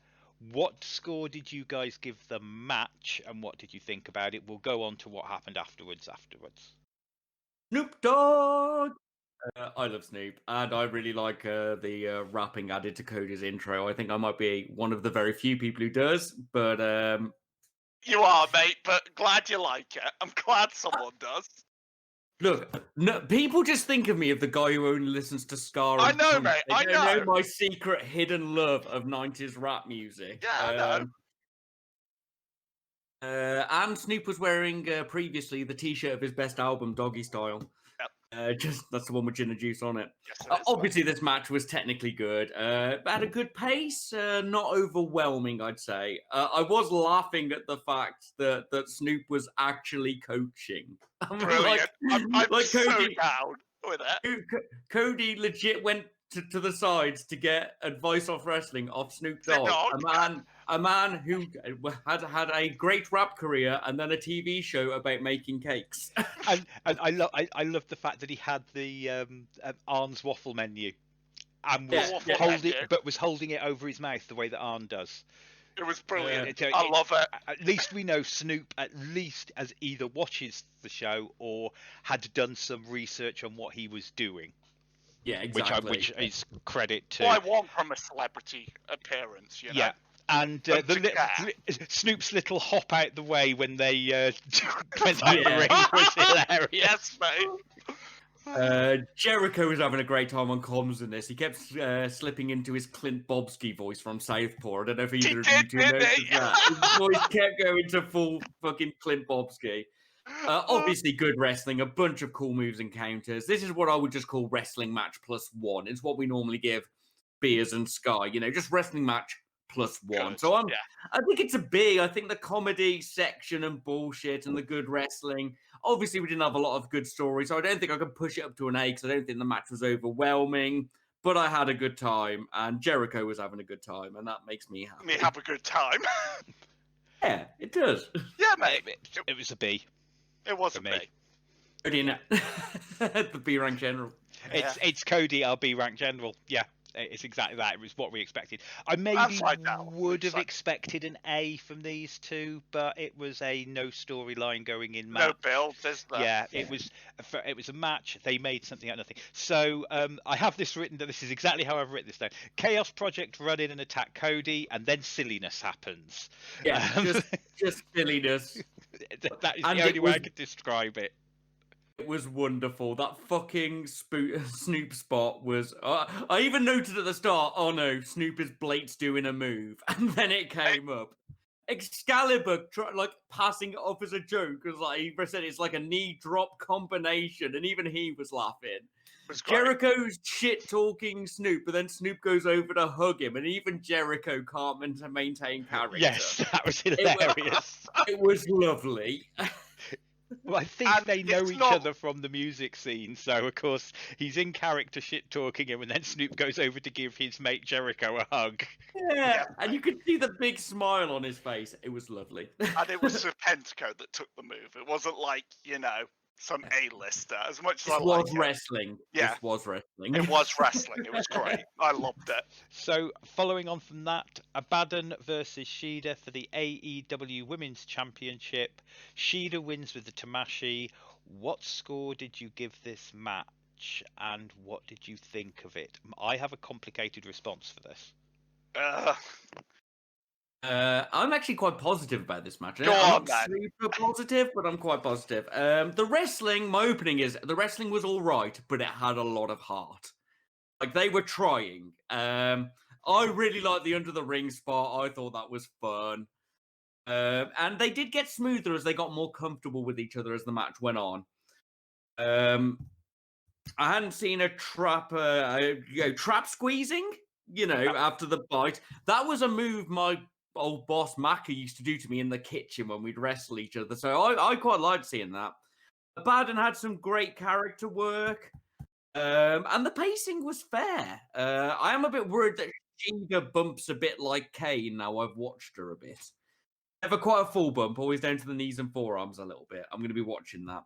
What score did you guys give the match, and what did you think about it? We'll go on to what happened afterwards. Snoop Dogg! I love Snoop, and I really like the rapping added to Cody's intro. I think I might be one of the very few people who does, but... You are, mate, but glad you like it. I'm glad someone does. Look, no, people just think of me as the guy who only listens to ska. I know, mate. I know my secret hidden love of 90s rap music. Yeah, I know. And Snoop was wearing previously the T-shirt of his best album, Doggy Style. Yep. That's the one with gin and juice on it. Yes, obviously, this match was technically good. At a good pace, not overwhelming, I'd say. I was laughing at the fact that Snoop was actually coaching. Brilliant. I'm like so Cody, down with it. Cody legit went to the sides to get advice off wrestling off Snoop Dogg, a man who had a great rap career and then a TV show about making cakes. and I love the fact that he had the Arn's waffle menu and was holding it over his mouth the way that Arn does. It was brilliant. I love it. At least we know Snoop has either watches the show or had done some research on what he was doing. Yeah, exactly. Which is credit to. What I want from a celebrity appearance, Yeah, and Snoop's little hop out the way when they went out the ring was hilarious. Yes, mate. Jericho was having a great time on comms in this. He kept slipping into his Clint Bobsky voice from Southpaw. I don't know if either of you two noticed that. His voice kept going to full fucking Clint Bobsky. Obviously good wrestling, a bunch of cool moves and counters. This is what I would just call wrestling match +1. It's what we normally give Beers and Sky, just wrestling match +1. Good. So I think it's a B. I think the comedy section and bullshit and the good wrestling. Obviously we didn't have a lot of good stories, so I don't think I can push it up to an A because I don't think the match was overwhelming. But I had a good time, and Jericho was having a good time, and that makes me happy. Me have a good time. Yeah, it does. Yeah, mate. It was a B. It was a B. Cody, the B rank general. It's Cody, our B rank general. Yeah, it's exactly that. It was what we expected. I maybe would have expected an A from these two, but it was a no storyline going in match. No build, is there? Yeah, it was a match. They made something out of nothing. So I have this written that this is exactly how I've written this down. Chaos Project run in and attack Cody, and then silliness happens. Yeah, just silliness. That is the only way I could describe it. It was wonderful. That fucking Snoop spot was... I even noted at the start, oh no, Snoop is Blake's doing a move. And then it came up. Excalibur like passing it off as a joke because like he said it's like a knee drop combination, and even he was laughing. Jericho's shit talking Snoop, but then Snoop goes over to hug him, and even Jericho can't maintain character. Yes, that was hilarious. It was lovely. Well, I think they know each other from the music scene, so of course he's in character shit talking him, and then Snoop goes over to give his mate Jericho a hug. Yeah, and you could see the big smile on his face. It was lovely. And it was Serpentico that took the move. It wasn't like, some A-lister. As much as I like it. Wrestling. Yeah. This was wrestling. It was wrestling. It was great. I loved it. So, following on from that, Abaddon versus Shida for the AEW Women's Championship. Shida wins with the Tamashii. What score did you give this match, and what did you think of it? I have a complicated response for this. I'm actually quite positive about this match. Go I'm on, not super positive, but I'm quite positive. The wrestling, my opening is, the wrestling was all right, but it had a lot of heart. Like, they were trying. I really liked the under the ring spot. I thought that was fun. And they did get smoother as they got more comfortable with each other as the match went on. I hadn't seen a trap squeezing, after the bite. That was a move my old boss Macca used to do to me in the kitchen when we'd wrestle each other. So I quite liked seeing that. Abaddon had some great character work. And the pacing was fair. I am a bit worried that Shida bumps a bit like Kane now I've watched her a bit. Never quite a full bump, always down to the knees and forearms a little bit. I'm going to be watching that.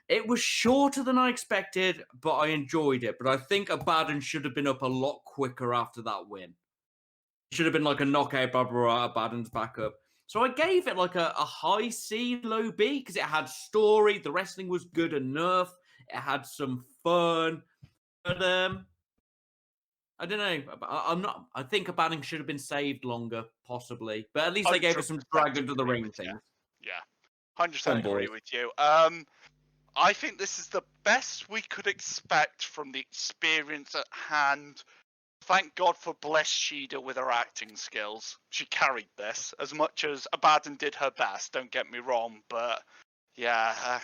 It was shorter than I expected, but I enjoyed it. But I think Abaddon should have been up a lot quicker after that win. It should have been like a knockout, blah, blah, blah, Abaddon's back up. So I gave it like a high C, low B, because it had story. The wrestling was good enough. It had some fun. But I don't know. I think Abaddon should have been saved longer, possibly. But at least they gave us some drag under the ring things. Yeah, 100% agree with you. I think this is the best we could expect from the experience at hand. Thank God for Bless Shida with her acting skills. She carried this as much as Abaddon did her best, don't get me wrong. But yeah,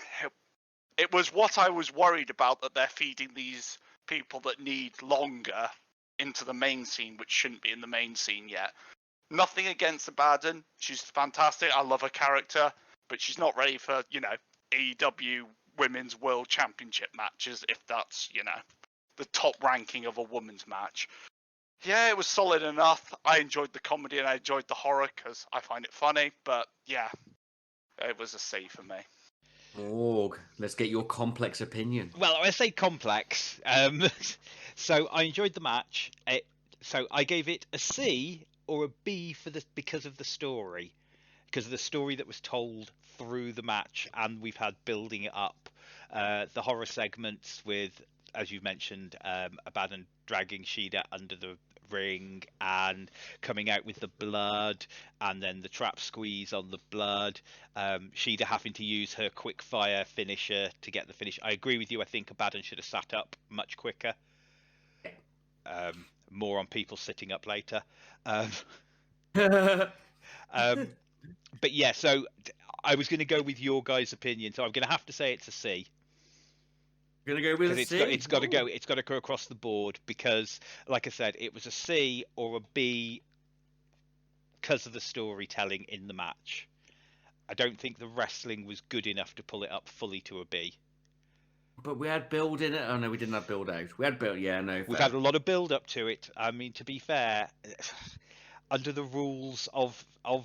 it was what I was worried about, that they're feeding these people that need longer into the main scene, which shouldn't be in the main scene yet. Nothing against Abaddon. She's fantastic. I love her character, but she's not ready for, AEW Women's World Championship matches, if that's, the top ranking of a women's match. Yeah, it was solid enough. I enjoyed the comedy and I enjoyed the horror because I find it funny, but yeah, it was a C for me. Morg, let's get your complex opinion. Well, I say complex. So I enjoyed the match. So I gave it a C or a B because of the story. Because of the story that was told through the match, and we've had building it up. The horror segments with, as you mentioned, Abaddon dragging Shida under the ring and coming out with the blood, and then the trap squeeze on the blood. Shida having to use her quick fire finisher to get the finish. I agree with you. I think Abaddon should have sat up much quicker. More on people sitting up later. But yeah, so I was going to go with your guys' opinion, so I'm going to have to say it's a C. You're going to go with a C? It's got to go across the board because, like I said, it was a C or a B because of the storytelling in the match. I don't think the wrestling was good enough to pull it up fully to a B. But we had build in it. Oh no, we didn't have build out. We had build. Yeah, no. We've had a lot of build up to it. I mean, to be fair, under the rules of I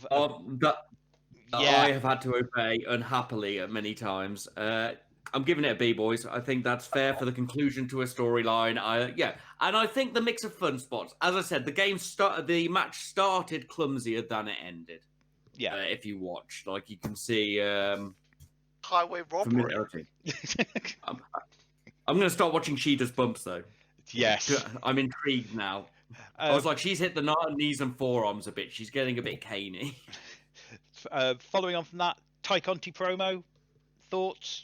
have had to obey unhappily at many times. I'm giving it a B, boys. I think that's fair for the conclusion to a storyline. And I think the mix of fun spots. As I said, the match started clumsier than it ended. Yeah, if you watch, like you can see. Highway robbery. I'm going to start watching Shida's bumps though. Yes, I'm intrigued now. I was like, she's hit the knees and forearms a bit. She's getting a bit caney. Following on from that, Ty Conti promo, thoughts?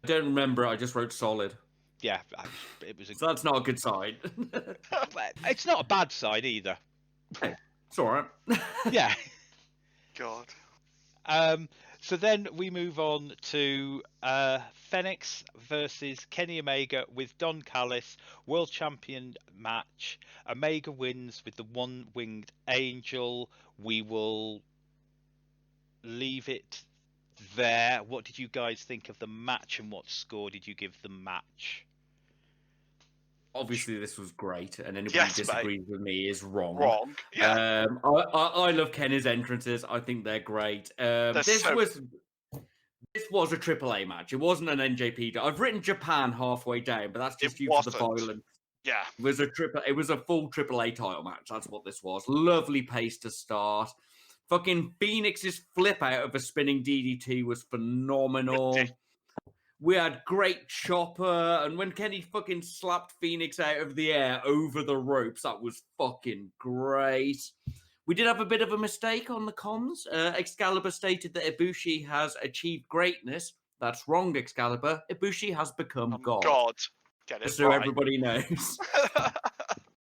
I don't remember. I just wrote solid. Yeah, it was. So that's not a good sign. It's not a bad sign either. Hey, it's all right. Yeah. God. So then we move on to Fenix versus Kenny Omega with Don Callis, World Champion match. Omega wins with the one-winged angel. We will leave it there. What did you guys think of the match, and what score did you give the match? Obviously, this was great, and anybody who disagrees with me is wrong. Wrong. Yeah. I love Kenny's entrances. I think they're great. This was a AAA match. It wasn't an NJP. I've written Japan halfway down, but that's just due to the violence. Yeah. It was a full AAA title match. That's what this was. Lovely pace to start. Fucking Fenix's flip out of a spinning DDT was phenomenal. We had great chopper, and when Kenny fucking slapped Fenix out of the air over the ropes, that was fucking great. We did have a bit of a mistake on the comms. Excalibur stated that Ibushi has achieved greatness. That's wrong, Excalibur. Ibushi has become God. Get it so right. Everybody knows.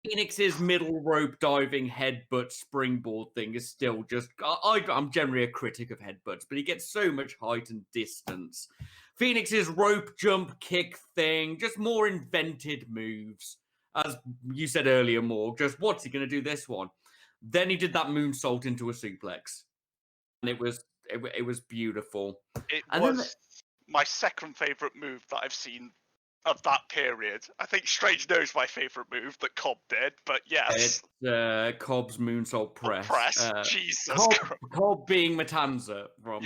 Phoenix's middle rope diving headbutt springboard thing is still just... I'm generally a critic of headbutts, but he gets so much height and distance. Phoenix's rope jump kick thing, just more invented moves. As you said earlier, Morg, just what's he going to do this one? Then he did that moonsault into a suplex. And it was beautiful. It was my second favourite move that I've seen of that period. I think Strange knows my favourite move that Cobb did, but yes. It's Cobb's moonsault press. Jesus Cobb being Matanza from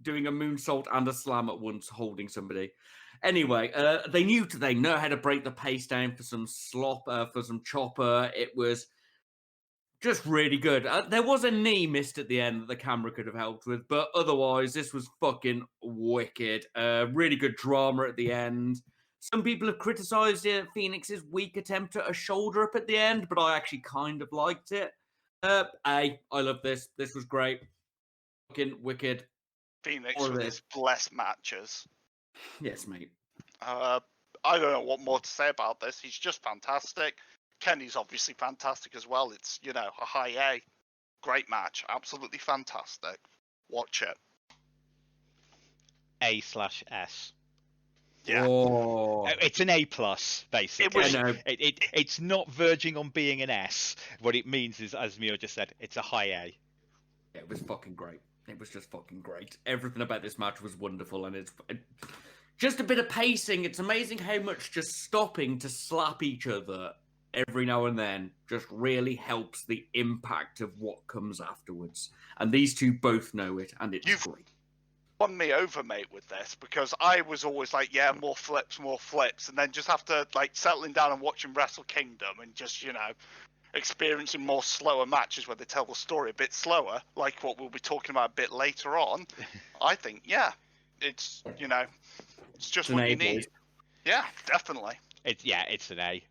doing a moonsault and a slam at once, holding somebody. Anyway, they know how to break the pace down for some slop, for some chopper. It was just really good. There was a knee missed at the end that the camera could have helped with, but otherwise, this was fucking wicked. Really good drama at the end. Some people have criticised Phoenix's weak attempt at a shoulder up at the end, but I actually kind of liked it. I love this. This was great. Fucking wicked. Phoenix with his blessed matches. Yes, mate. I don't know what more to say about this. He's just fantastic. Kenny's obviously fantastic as well. It's, a high A. Great match. Absolutely fantastic. Watch it. A/S. Yeah. Oh. It's an A+, basically. It's not verging on being an S. What it means is, as Muir just said, it's a high A. Yeah, it was fucking great. It was just fucking great. Everything about this match was wonderful, and it's just a bit of pacing. It's amazing how much just stopping to slap each other every now and then just really helps the impact of what comes afterwards. And these two both know it, and it's great. Won me over, mate, with this, because I was always like, more flips, and then just after settling down and watching Wrestle Kingdom and just experiencing more slower matches where they tell the story a bit slower, like what we'll be talking about a bit later on, I think it's it's just what you need. Yeah, definitely. It's an A.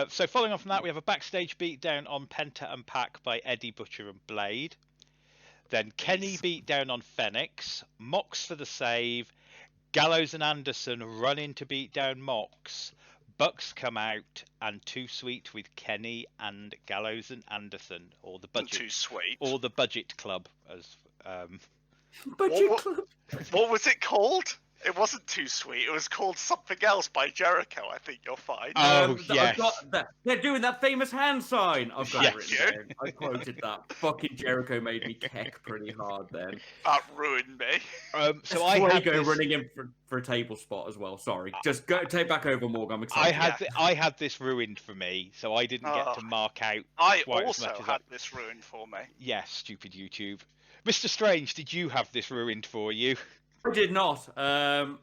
So following on from that, we have a backstage beatdown on Penta and Pac by Eddie, Butcher and Blade. Then Kenny beat down on Fenix, Mox for the save, Gallows and Anderson run in to beat down Mox, Bucks come out, and Too Sweet with Kenny and Gallows and Anderson, or the budget, Too Sweet, or the Budget Club, as Budget Club. What was it called? It wasn't Too Sweet. It was called something else by Jericho. I think you'll find. Oh, yes. They're doing that famous hand sign. I've got it written down. I quoted that. Fucking Jericho made me keck pretty hard then. That ruined me. So I had this... running in for a table spot as well. Sorry. Just take back over, Morg. I'm excited. I had this ruined for me, so I didn't get to mark out. I also had this ruined for me. Yes, stupid YouTube. Mr. Strange, did you have this ruined for you? I did not.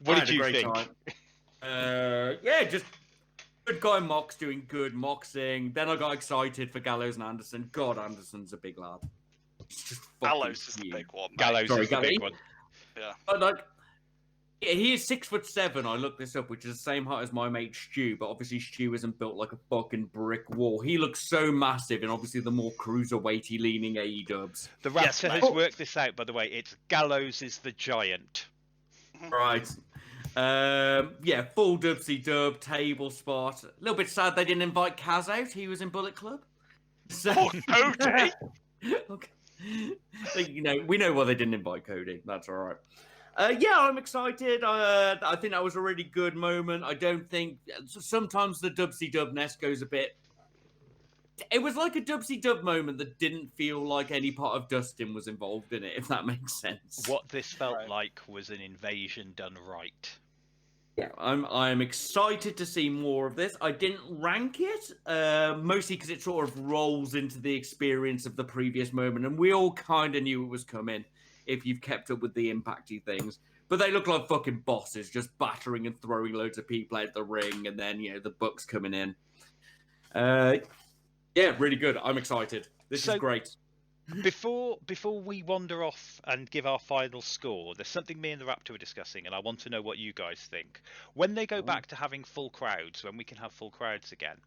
What did you think? Just good guy Mox doing good moxing. Then I got excited for Gallows and Anderson. God, Anderson's a big lad. Gallows is the big one. Mate. Gallows is the big one. Yeah. But he is 6'7". I looked this up, which is the same height as my mate Stu, but obviously Stu isn't built like a fucking brick wall. He looks so massive, and obviously the more cruiserweighty leaning AE-dubs. The Raptor has worked this out, by the way. It's Gallows is the giant. Right. Full dubsy-dub, table spot. A little bit sad they didn't invite Kaz out. He was in Bullet Club. So, okay. Okay. We know why they didn't invite Cody. That's all right. Yeah, I'm excited. I think that was a really good moment. I don't think sometimes the Dubsy Dubness goes a bit. It was like a Dubsy Dub moment that didn't feel like any part of Dustin was involved in it, if that makes sense. What this felt like was an invasion done right. Yeah, I'm excited to see more of this. I didn't rank it, mostly because it sort of rolls into the experience of the previous moment, and we all kind of knew it was coming if you've kept up with the impacty things. But they look like fucking bosses, just battering and throwing loads of people out the ring, and then the Bucks coming in. Yeah, really good. I'm excited. This is great. Before we wander off and give our final score, there's something me and the Raptor were discussing, and I want to know what you guys think. When they go back to having full crowds, when we can have full crowds again,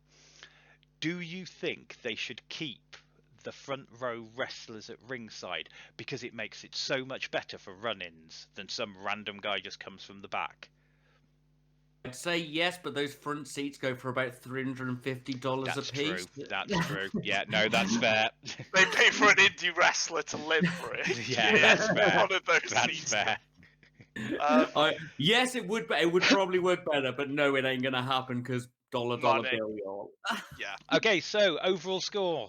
do you think they should keep the front row wrestlers at ringside because it makes it so much better for run-ins than some random guy just comes from the back? I'd say yes, but those front seats go for about $350 a piece. That's true. Yeah, no, that's fair. They pay for an indie wrestler to live for it. Yeah, that's fair. One of those that's seats. Fair. Yes, it would. It would probably work better, but no, it ain't gonna happen because dollar bill, y'all. Yeah. Okay, so overall score.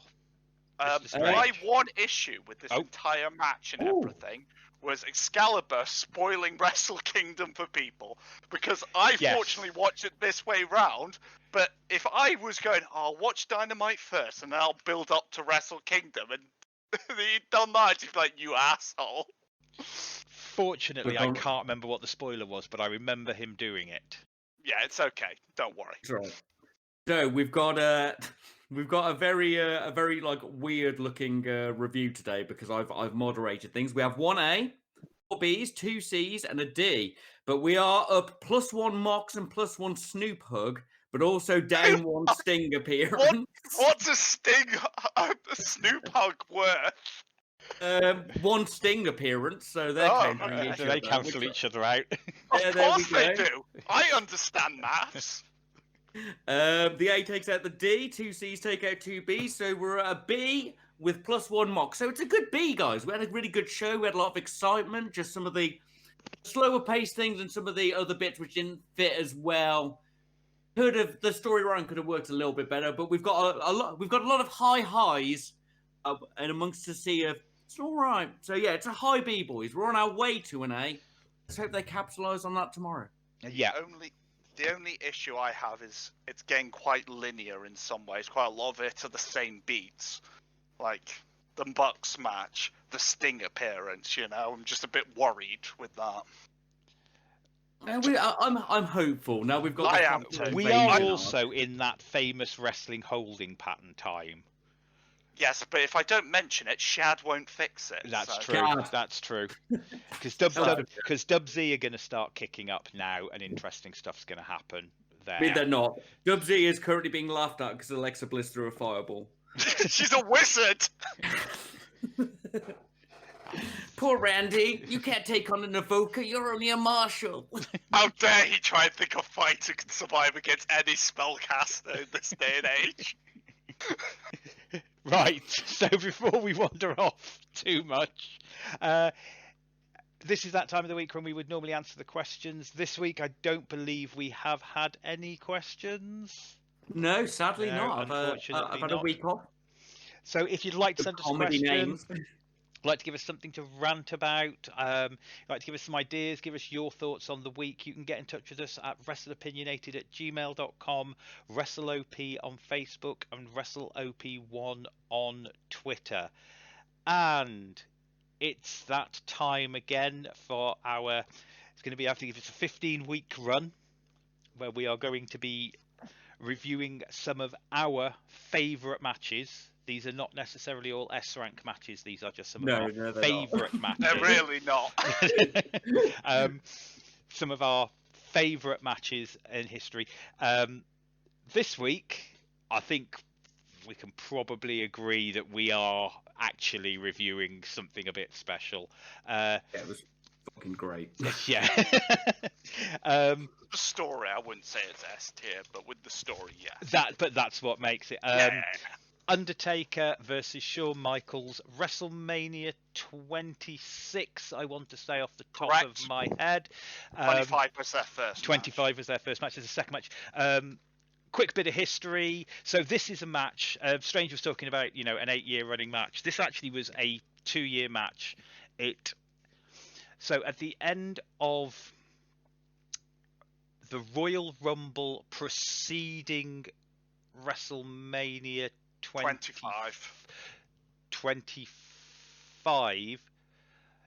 My one issue with this entire match and everything was Excalibur spoiling Wrestle Kingdom for people, because I fortunately watched it this way round, but if I was going, I'll watch Dynamite first and then I'll build up to Wrestle Kingdom, and he'd done that, he'd be like, you asshole. Fortunately, I can't remember what the spoiler was, but I remember him doing it. Yeah, it's okay. Don't worry. That's right. So we've got a very like weird looking review today because I've moderated things. We have 1A, 4 B's, 2 C's, and a D. But we are up +1 Mox and +1 Snoop Hug, but also down 1 Sting appearance. What's a Snoop Hug worth? 1 Sting appearance, so they're cancelling they cancel each other out. Of course they do. I understand maths. The A takes out the D, 2 C's take out 2 B's, so we're at a B with +1 Mox. So it's a good B, guys. We had a really good show. We had a lot of excitement, just some of the slower paced things and some of the other bits which didn't fit as well. The storyline could have worked a little bit better, but we've got a lot of high highs and amongst the sea of it's all right. So yeah, it's a high B, boys. We're on our way to an A. Let's hope they capitalise on that tomorrow. Yeah. The only issue I have is it's getting quite linear in some ways. Quite a lot of it are the same beats, like the Bucks match, the Sting appearance. I'm just a bit worried with that. I'm hopeful. Now we've got. We are also in that famous wrestling holding pattern time. Yes, but if I don't mention it, Shad won't fix it. That's true. That's true. Because Dubsy are going to start kicking up now, and interesting stuff's going to happen there. I mean, they're not. Dubsy is currently being laughed at because Alexa Bliss threw a fireball. She's a wizard! Poor Randy. You can't take on an Evoker. You're only a marshal. How dare he try and think of fight to survive against any spellcaster in this day and age. Right, so before we wander off too much, this is that time of the week when we would normally answer the questions. This week, I don't believe we have had any questions. No, sadly not. I've had a week off. So if you'd like to send us questions, like to give us something to rant about, like to give us some ideas, give us your thoughts on the week, you can get in touch with us at wrestleopinionated@gmail.com, WrestleOP on Facebook, and WrestleOP1 on Twitter. And it's that time again for it's going to be, I think it's a 15-week run where we are going to be reviewing some of our favourite matches. These are not necessarily all S-rank matches. These are just some of our favourite matches. They're really not. Some of our favourite matches in history. This week, I think we can probably agree that we are actually reviewing something a bit special. It was fucking great. Yeah. The story, I wouldn't say it's S tier, but with the story, yeah. But that's what makes it. Undertaker versus Shawn Michaels, WrestleMania 26, I want to say off the top of my head. 25 was their first 25 match. Was their first match. It's the second match. Quick bit of history. So this is a match. Strange was talking about, an 8-year running match. This actually was a 2-year match. So at the end of the Royal Rumble preceding WrestleMania 25.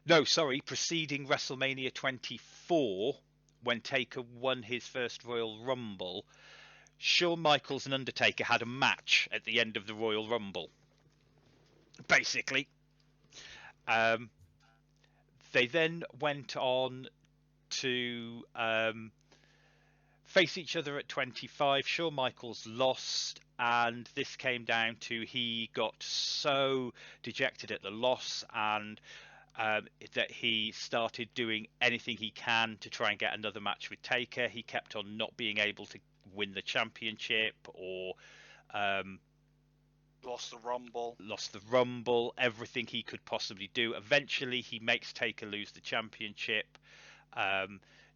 No, sorry, preceding WrestleMania 24, when Taker won his first Royal Rumble, Shawn Michaels and Undertaker had a match at the end of the Royal Rumble. Basically, they then went on to face each other at 25. Shawn Michaels lost, and this came down to he got so dejected at the loss and that he started doing anything he can to try and get another match with Taker. He kept on not being able to win the championship or lost the Rumble, everything he could possibly do. Eventually he makes Taker lose the championship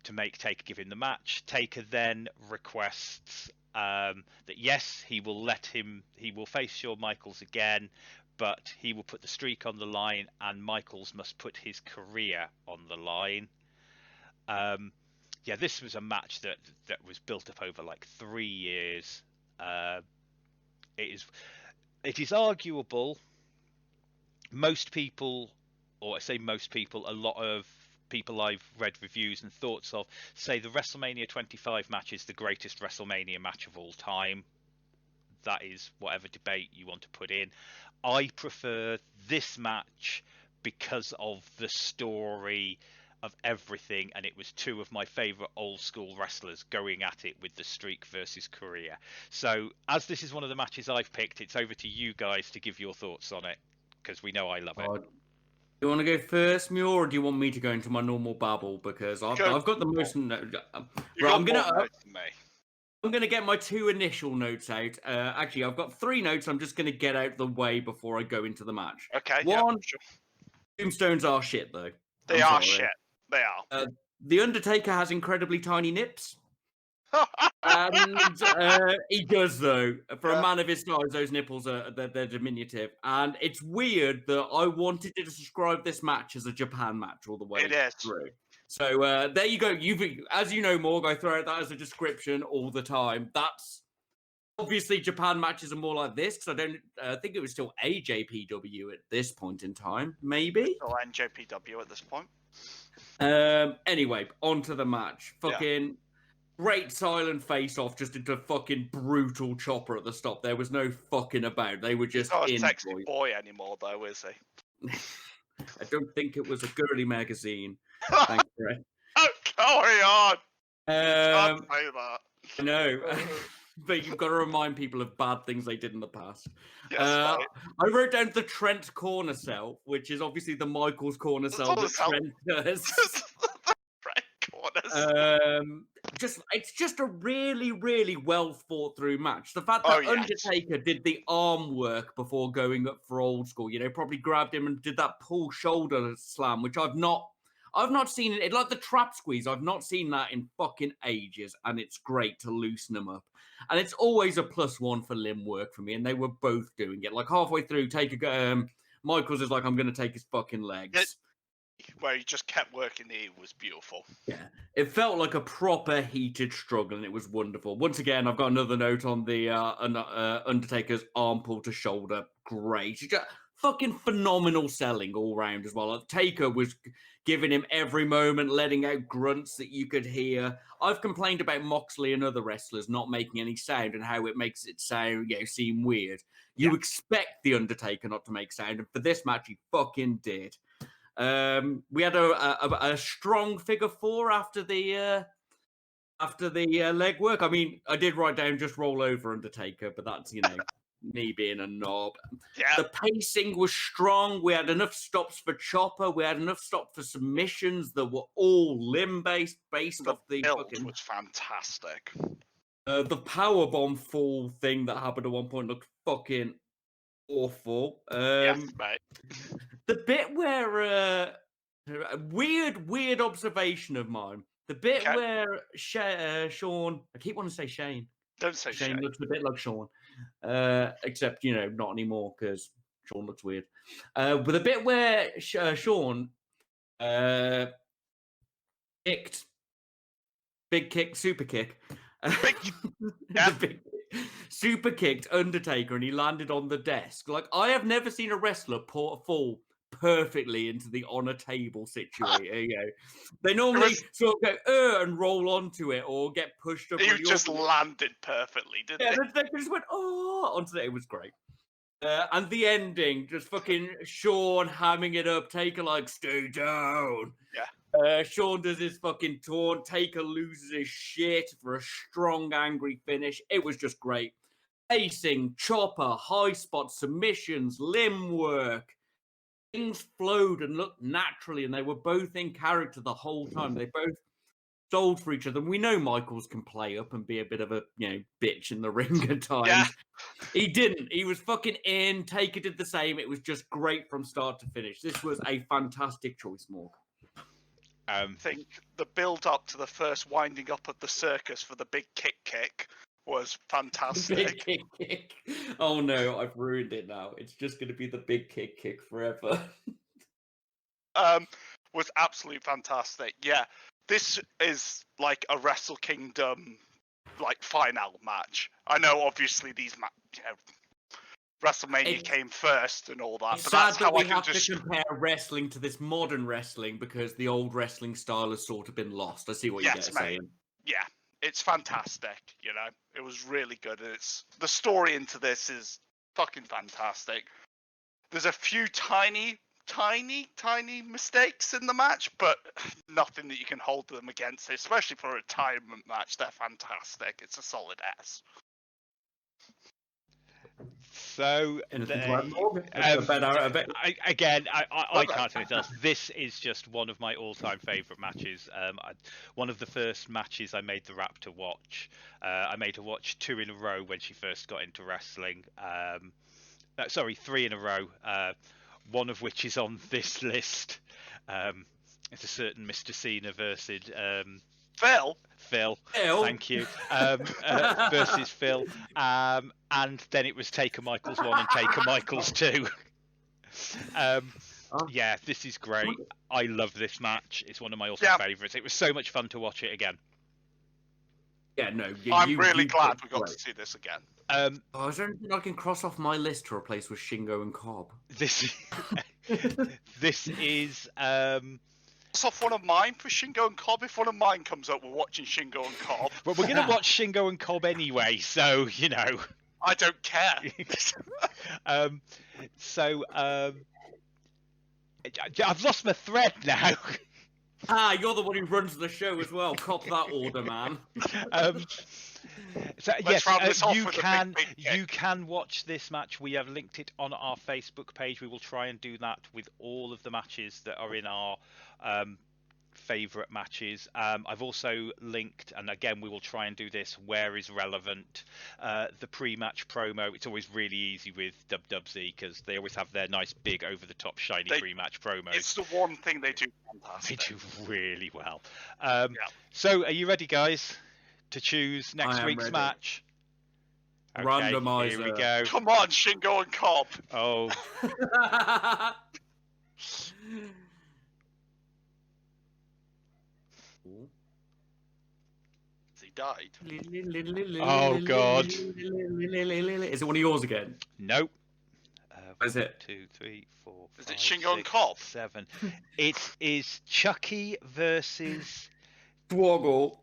to make Taker give him the match. Taker then requests that yes, he will face Shawn Michaels again, but he will put the streak on the line and Michaels must put his career on the line. This was a match that was built up over like 3 years. It is arguable. Most people, or I say most people, a lot of people I've read reviews and thoughts of, say the WrestleMania 25 match is the greatest WrestleMania match of all time. That is whatever debate you want to put in. I prefer this match because of the story of everything, and it was two of my favorite old school wrestlers going at it with the streak versus career. So as this is one of the matches I've picked, it's over to you guys to give your thoughts on it, because we know I love it. Do you want to go first, Muir, or do you want me to go into my normal babble? Because I've got the most. I'm going to get my 2 initial notes out. Actually, I've got 3 notes I'm just going to get out the way before I go into the match. Okay. One, tombstones are shit, though. They are shit. They are. The Undertaker has incredibly tiny nips. And he does, though. For a man of his size, those nipples they're diminutive, and it's weird that I wanted to describe this match as a Japan match all the way through. So there you go. As you know, Morg, I throw out that as a description all the time. That's obviously Japan matches are more like this, because I don't think it was still AJPW at this point in time. Maybe still NJPW at this point. Anyway, on to the match. Fucking great silent face-off just into fucking brutal chopper at the stop. There was no fucking about. They were just not a sexy boy anymore, though, is he? I don't think it was a girly magazine. Thanks, Brett. Oh, carry on. Can't say that. I know. But you've got to remind people of bad things they did in the past. Yes, I wrote down the Trent corner cell, which is obviously the Michaels corner cell that Trent does. It's just a really, really well thought through match. The fact that Undertaker did the arm work before going up for old school, probably grabbed him and did that pull shoulder slam, which I've not seen it. Like the trap squeeze, I've not seen that in fucking ages, and it's great to loosen them up. And it's always a +1 for limb work for me, and they were both doing it. Like halfway through, Michaels is like, I'm going to take his fucking legs. Where he just kept working it was beautiful. Yeah, it felt like a proper heated struggle, and it was wonderful. Once again, I've got another note on the Undertaker's arm pull to shoulder. Great. Just fucking phenomenal selling all round as well. Taker was giving him every moment, letting out grunts that you could hear. I've complained about Moxley and other wrestlers not making any sound and how it makes it sound, seem weird. You expect the Undertaker not to make sound, and for this match, he fucking did. We had a strong figure 4 after the leg work. I mean, I did write down just roll over Undertaker, but that's me being a knob. Yeah. The pacing was strong. We had enough stops for chopper. We had enough stops for submissions that were all limb based off the build was fantastic. The powerbomb fall thing that happened at one point looked fucking awful. Yes, mate. The bit where weird observation of mine. The bit where Shawn, I keep wanting to say Shane. Don't say Shane. Shane looks a bit like Shawn, except not anymore because Shawn looks weird. But the bit where Shawn kicked, big kick, super kick, super kicked Undertaker, and he landed on the desk. Like, I have never seen a wrestler fall perfectly into the on a table situation. They normally sort of go and roll onto it or get pushed up. You just landed perfectly, didn't they? Yeah, they just went onto it. It was great. And the ending, just fucking Shawn hamming it up. Taker like, stay down. Yeah. Shawn does his fucking taunt. Taker loses his shit for a strong, angry finish. It was just great. Pacing, chopper, high spot, submissions, limb work. Things flowed and looked naturally, and they were both in character the whole time. They both sold for each other. And we know Michaels can play up and be a bit of a bitch in the ring at times. Yeah. He didn't. He was fucking in. Taker did the same. It was just great from start to finish. This was a fantastic choice, Morg. I think the build up to the first winding up of the circus for the big kick was fantastic. Big kick. Oh no, I've ruined it now. It's just going to be the big kick forever. Was absolutely fantastic. Yeah, this is like a Wrestle Kingdom final match. I know, obviously, these WrestleMania came first and all that. It's but sad that's that how we I can have just to compare wrestling to this modern wrestling because the old wrestling style has sort of been lost. I see what you're saying. Yeah, it's fantastic. It was really good. The story into this is fucking fantastic. There's a few tiny mistakes in the match, but nothing that you can hold them against, especially for a retirement match. They're fantastic. It's a solid S. So, I can't say anything else. This is just one of my all-time favourite matches. One of the first matches I made the Rap to watch. I made her watch 2 in a row when she first got into wrestling. 3 in a row. One of which is on this list. It's a certain Mr. Cena versus Phil. Thank you. Versus Phil. And then it was Taker Michaels 1 and Taker Michaels 2. Yeah, this is great. I love this match. It's one of my all-time favourites. It was so much fun to watch it again. Yeah, no. I'm really glad we got to see this again. Is there anything I can cross off my list to replace with Shingo and Cobb? This is off one of mine for Shingo and Cobb. If one of mine comes up, we're watching Shingo and Cobb. Well, we're going to watch Shingo and Cobb anyway, so I don't care. I've lost my thread now. You're the one who runs the show as well. Cop that order, man. So yes, you can watch this match. We have linked it on our Facebook page. We will try and do that with all of the matches that are in our favourite matches. I've also linked, and again we will try and do this where is relevant, the pre-match promo. It's always really easy with WWZ because they always have their nice big over-the-top shiny pre-match promos. It's the one thing they do fantastic. They do really well. So are you ready, guys, to choose next week's match? Okay, Randomizer. Here we go. Come on, Shingo and Cobb. Oh. He died. Oh God. Is it one of yours again? Nope. What is it? 2, 3, 4, 5, is it Shingo and Cobb? 7. It is Chucky versus Dwoggle.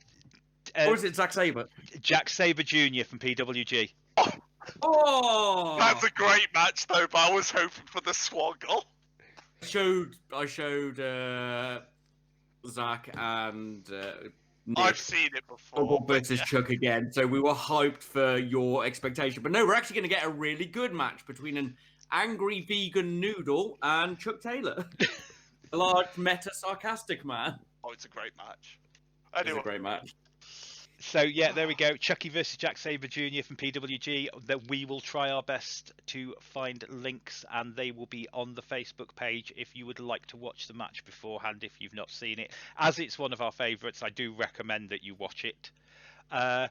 Or is it Zack Sabre? Jack Sabre Jr. from PWG. Oh! That's a great match, though, but I was hoping for the Swoggle. I showed Zach and Nick. I've seen it before. Versus Chuck again, so we were hyped for your expectation. But no, we're actually going to get a really good match between an angry vegan noodle and Chuck Taylor. A large meta sarcastic man. Oh, it's a great match. It's a great match. So yeah, there we go. Chucky versus Jack Sabre Jr. from PWG. That we will try our best to find links, and they will be on the Facebook page if you would like to watch the match beforehand. If you've not seen it, as it's one of our favourites, I do recommend that you watch it. I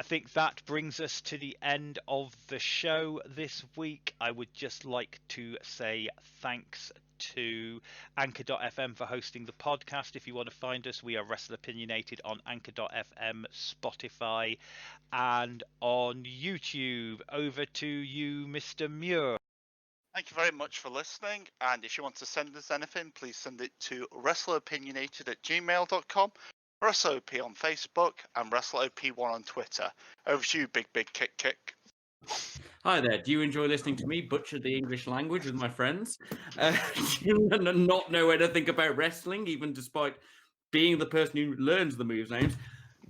think that brings us to the end of the show this week. I would just like to say thanks to Anchor.fm for hosting the podcast. If you want to find us, we are Wrestleopinionated on Anchor.fm, Spotify, and on YouTube. Over to you, Mr. Muir. Thank you very much for listening. And if you want to send us anything, please send it to wrestleopinionated@gmail.com. WrestleOP on Facebook and WrestleOP1 on Twitter. Over to you, big kick. Hi there. Do you enjoy listening to me butcher the English language with my friends? Do you not know anything about wrestling, even despite being the person who learns the moves names?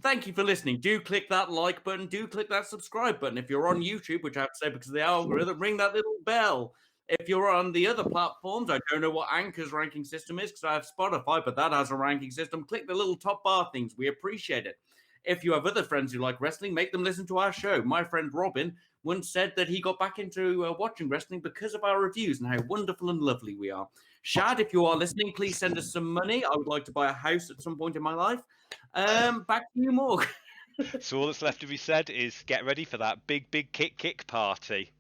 Thank you for listening. Do click that like button. Do click that subscribe button. If you're on YouTube, which I have to say because of the algorithm, ring that little bell. If you're on the other platforms, I don't know what Anchor's ranking system is because I have Spotify, but that has a ranking system. Click the little top bar things. We appreciate it. If you have other friends who like wrestling, make them listen to our show. My friend Robin once said that he got back into watching wrestling because of our reviews and how wonderful and lovely we are. Shad, if you are listening, please send us some money. I would like to buy a house at some point in my life. Back to you, Morg. So all that's left to be said is get ready for that big kick party.